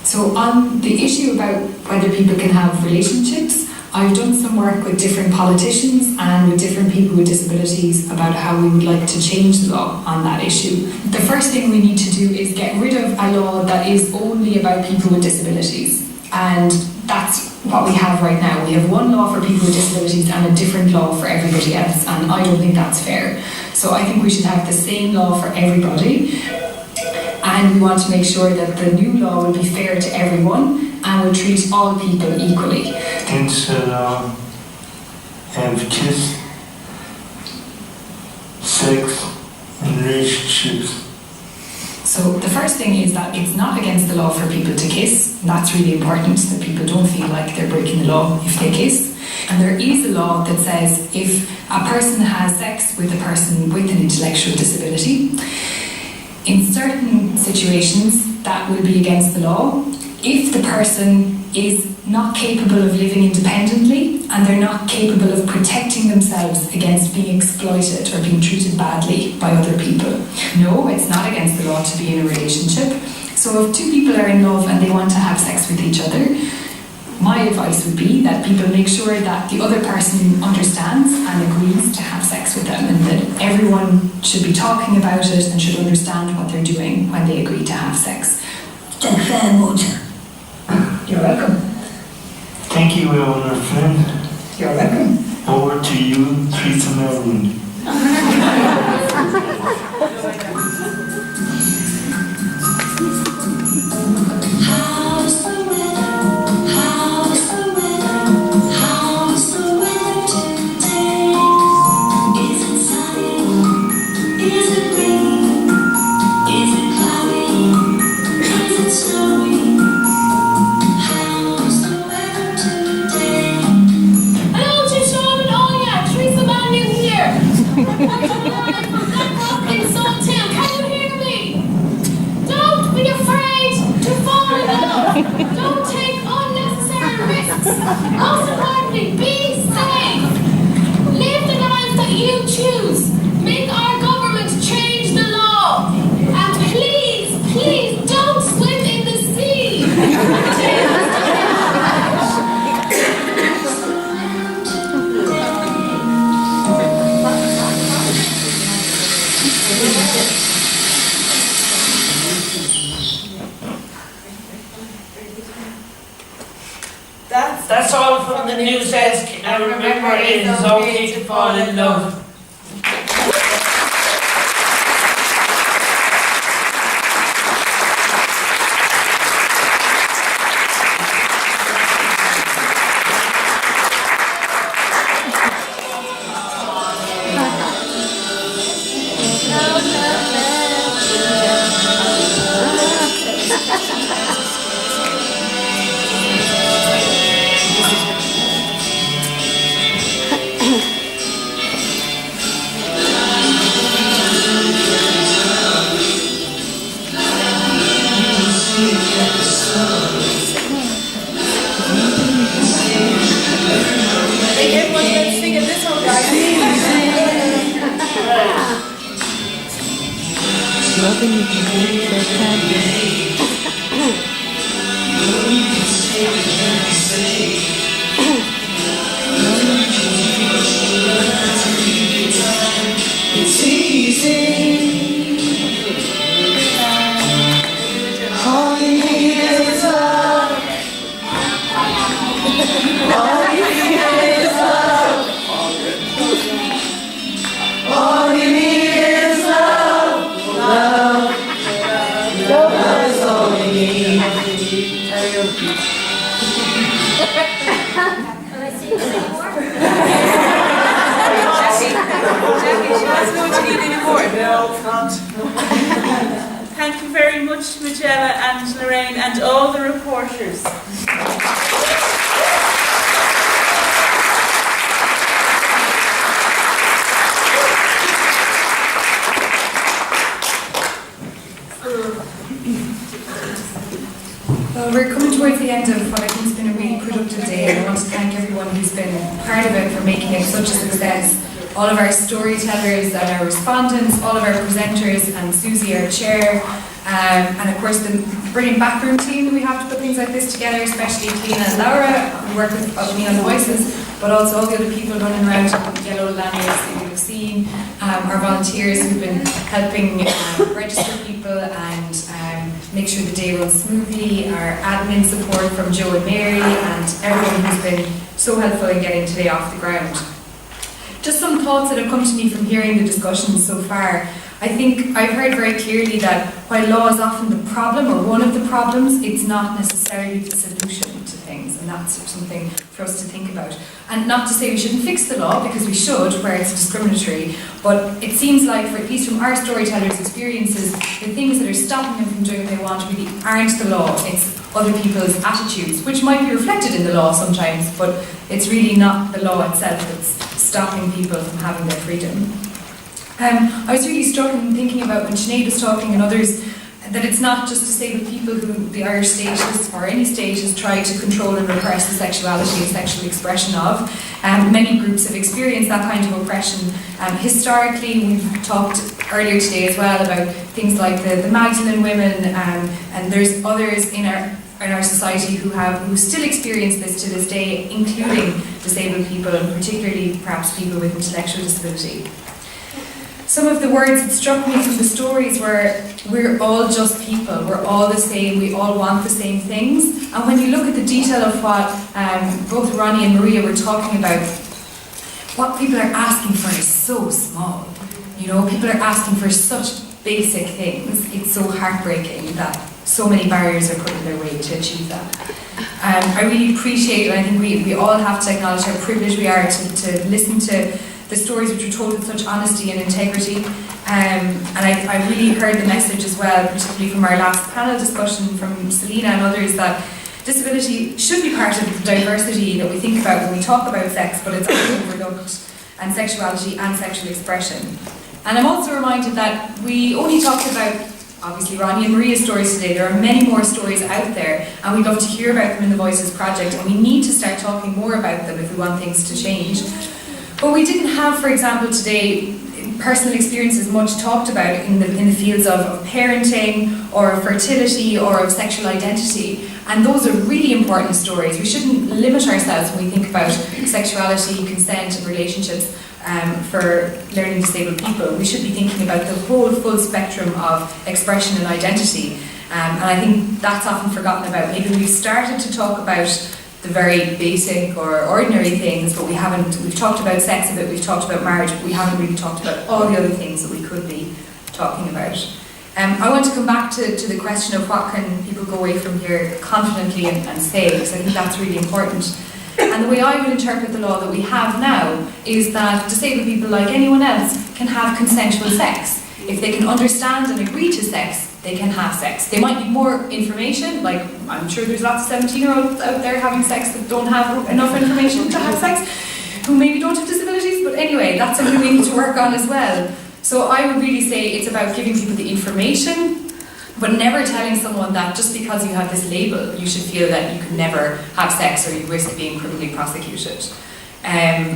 So on the issue about whether people can have relationships, I've done some work with different politicians and with different people with disabilities about how we would like to change the law on that issue. The first thing we need to do is get rid of a law that is only about people with disabilities, and that's what we have right now. We have one law for people with disabilities and a different law for everybody else, and I don't think that's fair. So I think we should have the same law for everybody, and we want to make sure that the new law will be fair to everyone and will treat all people equally.
Instead of have kiss, sex, and relationships.
So the first thing is that it's not against the law for people to kiss. That's really important, that people don't feel like they're breaking the law if they kiss. And there is a law that says if a person has sex with a person with an intellectual disability, in certain situations that will be against the law if the person is not capable of living independently, and they're not capable of protecting themselves against being exploited or being treated badly by other people. No, it's not against the law to be in a relationship. So if two people are in love and they want to have sex with each other, my advice would be that people make sure that the other person understands and agrees to have sex with them, and that everyone should be talking about it and should understand what they're doing when they agree to have sex.
Thank you very much.
You're welcome.
Thank you, Elder Flynn.
You're welcome.
Over to you, Teresa Melvin.
Don't take unnecessary risks. Most importantly, be safe. Live the lives that you choose. Make our government change the law. And please, please don't swim in the sea.
That's all from the news desk. And remember, it is okay to fall in love.
Thank you very much, Magella and Lorraine, and all the reporters.
Well, we're coming towards the end of what I think has been a really productive day, and I want to thank everyone who's been part of it for making it such a success. All of our storytellers and our respondents, all of our presenters, and Susie, our chair, and of course the brilliant backroom team that we have to put things like this together, especially Tina and Laura, who work with me on the voices, but also all the other people running around with yellow lanyards that you would have seen, our volunteers who've been helping register people and make sure the day runs smoothly, our admin support from Joe and Mary, and everyone who's been so helpful in getting today off the ground. Just some thoughts that have come to me from hearing the discussions so far. I think I've heard very clearly that while law is often the problem or one of the problems, it's not necessarily the solution to things, and that's something for us to think about. And not to say we shouldn't fix the law, because we should where it's discriminatory, but it seems like, for at least from our storytellers' experiences, the things that are stopping them from doing what they want really aren't the law, it's other people's attitudes, which might be reflected in the law sometimes, but it's really not the law itself that's stopping people from having their freedom. I was really struck in thinking about when Sinead was talking and others,
that it's not just disabled people who the Irish state has, or any state has tried to control and repress the sexuality and sexual expression of. Many groups have experienced that kind of oppression. Historically, we've talked earlier today as well about things like the Magdalene women, and there's others in our society who still experience this to this day, including disabled people, and particularly perhaps people with intellectual disability. Some of the words that struck me from the stories were, we're all just people, we're all the same, we all want the same things. And when you look at the detail of what both Ronnie and Maria were talking about, what people are asking for is so small. You know, people are asking for such basic things. It's so heartbreaking that so many barriers are put in their way to achieve that. I really appreciate, and I think we all have to acknowledge how privileged we are to listen to the stories which were told with such honesty and integrity. And I really heard the message as well, particularly from our last panel discussion from Selena and others, that disability should be part of the diversity that we think about when we talk about sex, but it's often overlooked, and sexuality and sexual expression. And I'm also reminded that we only talked about, obviously, Ronnie and Maria's stories today. There are many more stories out there, and we'd love to hear about them in the Voices Project, and we need to start talking more about them if we want things to change. But we didn't have, for example, today, personal experiences much talked about in the fields of parenting or fertility or of sexual identity. And those are really important stories. We shouldn't limit ourselves when we think about sexuality, consent and relationships for learning disabled people. We should be thinking about the whole full spectrum of expression and identity. And I think that's often forgotten about. Maybe we've started to talk about the very basic or ordinary things, but we've talked about sex a bit, we've talked about marriage, but we haven't really talked about all the other things that we could be talking about. I want to come back to the question of what can people go away from here confidently and say, because I think that's really important. And the way I would interpret the law that we have now is that disabled people, like anyone else, can have consensual sex. If they can understand and agree to sex, they can have sex. They might need more information, like I'm sure there's lots of 17-year-olds out there having sex that don't have enough information to have sex, who maybe don't have disabilities, but anyway, that's something we need to work on as well. So I would really say it's about giving people the information, but never telling someone that just because you have this label, you should feel that you can never have sex or you risk being criminally prosecuted.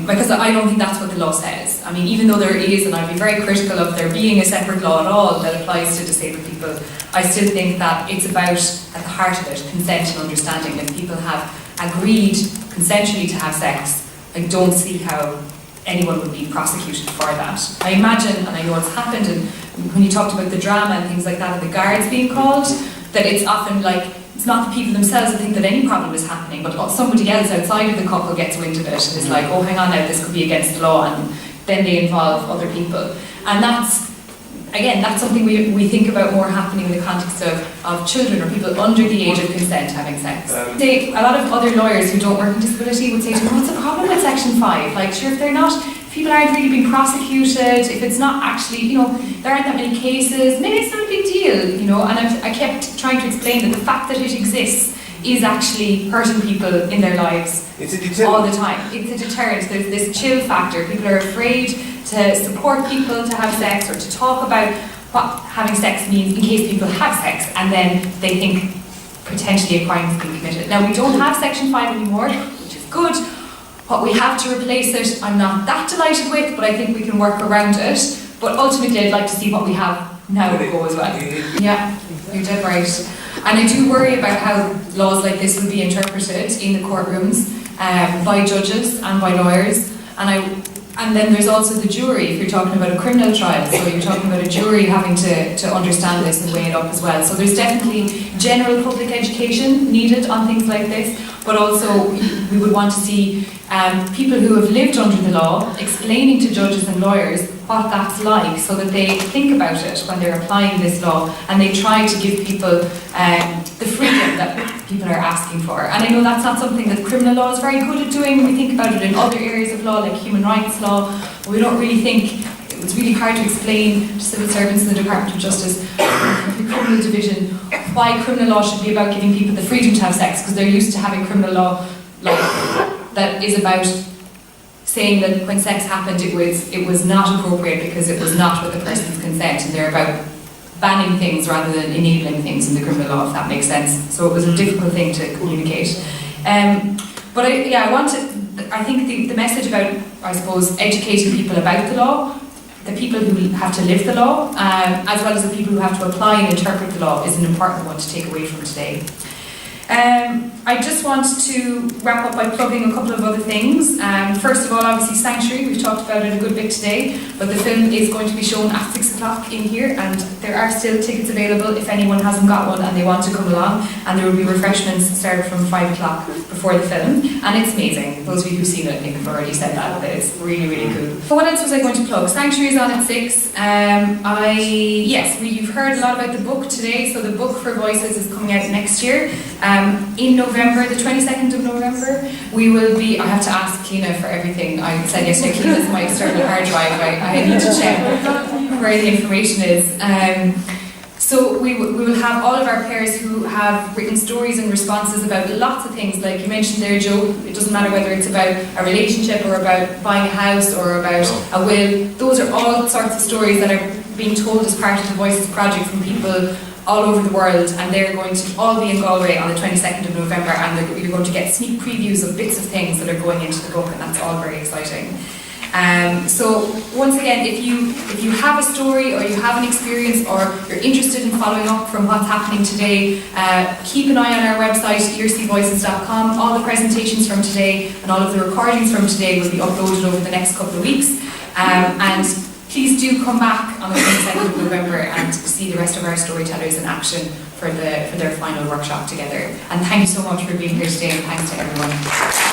Because I don't think that's what the law says. I mean, even though there is, and I'd be very critical of there being a separate law at all that applies to disabled people, I still think that it's about, at the heart of it, consent and understanding. If people have agreed consensually to have sex, I don't see how anyone would be prosecuted for that. I imagine, and I know it's happened, and when you talked about the drama and things like that, and the guards being called, that it's often like, it's not the people themselves that think that any problem is happening, but somebody else outside of the couple gets wind of it and is like, oh, hang on now, this could be against the law, and then they involve other people. And that's, again, that's something we think about more happening in the context of children or people under the age of consent having sex. A lot of other lawyers who don't work in disability would say to me, what's the problem with Section 5? Like, sure, if people aren't really being prosecuted, if it's not actually, you know, there aren't that many cases, maybe it's not a big deal, you know, and I kept trying to explain that the fact that it exists is actually hurting people in their lives all the time. It's a deterrent. There's this chill factor. People are afraid to support people to have sex or to talk about what having sex means in case people have sex, and then they think potentially a crime has been committed. Now, we don't have Section 5 anymore, which is good. What we have to replace it, I'm not that delighted with, but I think we can work around it. But ultimately, I'd like to see what we have now go as well. Yeah, you're dead right. And I do worry about how laws like this will be interpreted in the courtrooms by judges and by lawyers. And then there's also the jury, if you're talking about a criminal trial. So you're talking about a jury having to understand this and weigh it up as well. So there's definitely general public education needed on things like this, but also we would want to see people who have lived under the law explaining to judges and lawyers what that's like, so that they think about it when they're applying this law and they try to give people the freedom that people are asking for. And I know that's not something that criminal law is very good at doing. We think about it in other areas of law, like human rights law. We don't really think, it was really hard to explain to civil servants in the Department of Justice, the criminal division, why criminal law should be about giving people the freedom to have sex, because they're used to having criminal law that is about saying that when sex happened it was not appropriate because it was not with the person's consent, and they're about banning things rather than enabling things in the criminal law, if that makes sense. So it was a difficult thing to communicate. But I think the message about, I suppose, educating people about the law, the people who have to live the law, as well as the people who have to apply and interpret the law, is an important one to take away from today. I just want to wrap up by plugging a couple of other things. First of all, obviously Sanctuary, we've talked about it a good bit today, but the film is going to be shown at 6 o'clock in here, and there are still tickets available if anyone hasn't got one and they want to come along, and there will be refreshments started from 5 o'clock before the film, and it's amazing. Those of you who've seen it, I think, have already said that, but it's really, really cool. But what else was I going to plug? Sanctuary is on at 6. You've heard a lot about the book today, so the book for Voices is coming out next year. In November, the 22nd of November, we will be, I have to ask Keena for everything. I said yesterday, Keena's my external hard drive, I need to check where the information is. So we will have all of our pairs who have written stories and responses about lots of things, like you mentioned there, Joe. It doesn't matter whether it's about a relationship or about buying a house or about a will. Those are all sorts of stories that are being told as part of the Voices project from people all over the world, and they're going to all be in Galway on the 22nd of November, and you're going to get sneak previews of bits of things that are going into the book, and that's all very exciting. So once again, if you have a story or you have an experience or you're interested in following up from what's happening today, keep an eye on our website, ercvoices.com. All the presentations from today and all of the recordings from today will be uploaded over the next couple of weeks. And please do come back on the 22nd of November and see the rest of our storytellers in action for their final workshop together. And thank you so much for being here today, and thanks to everyone.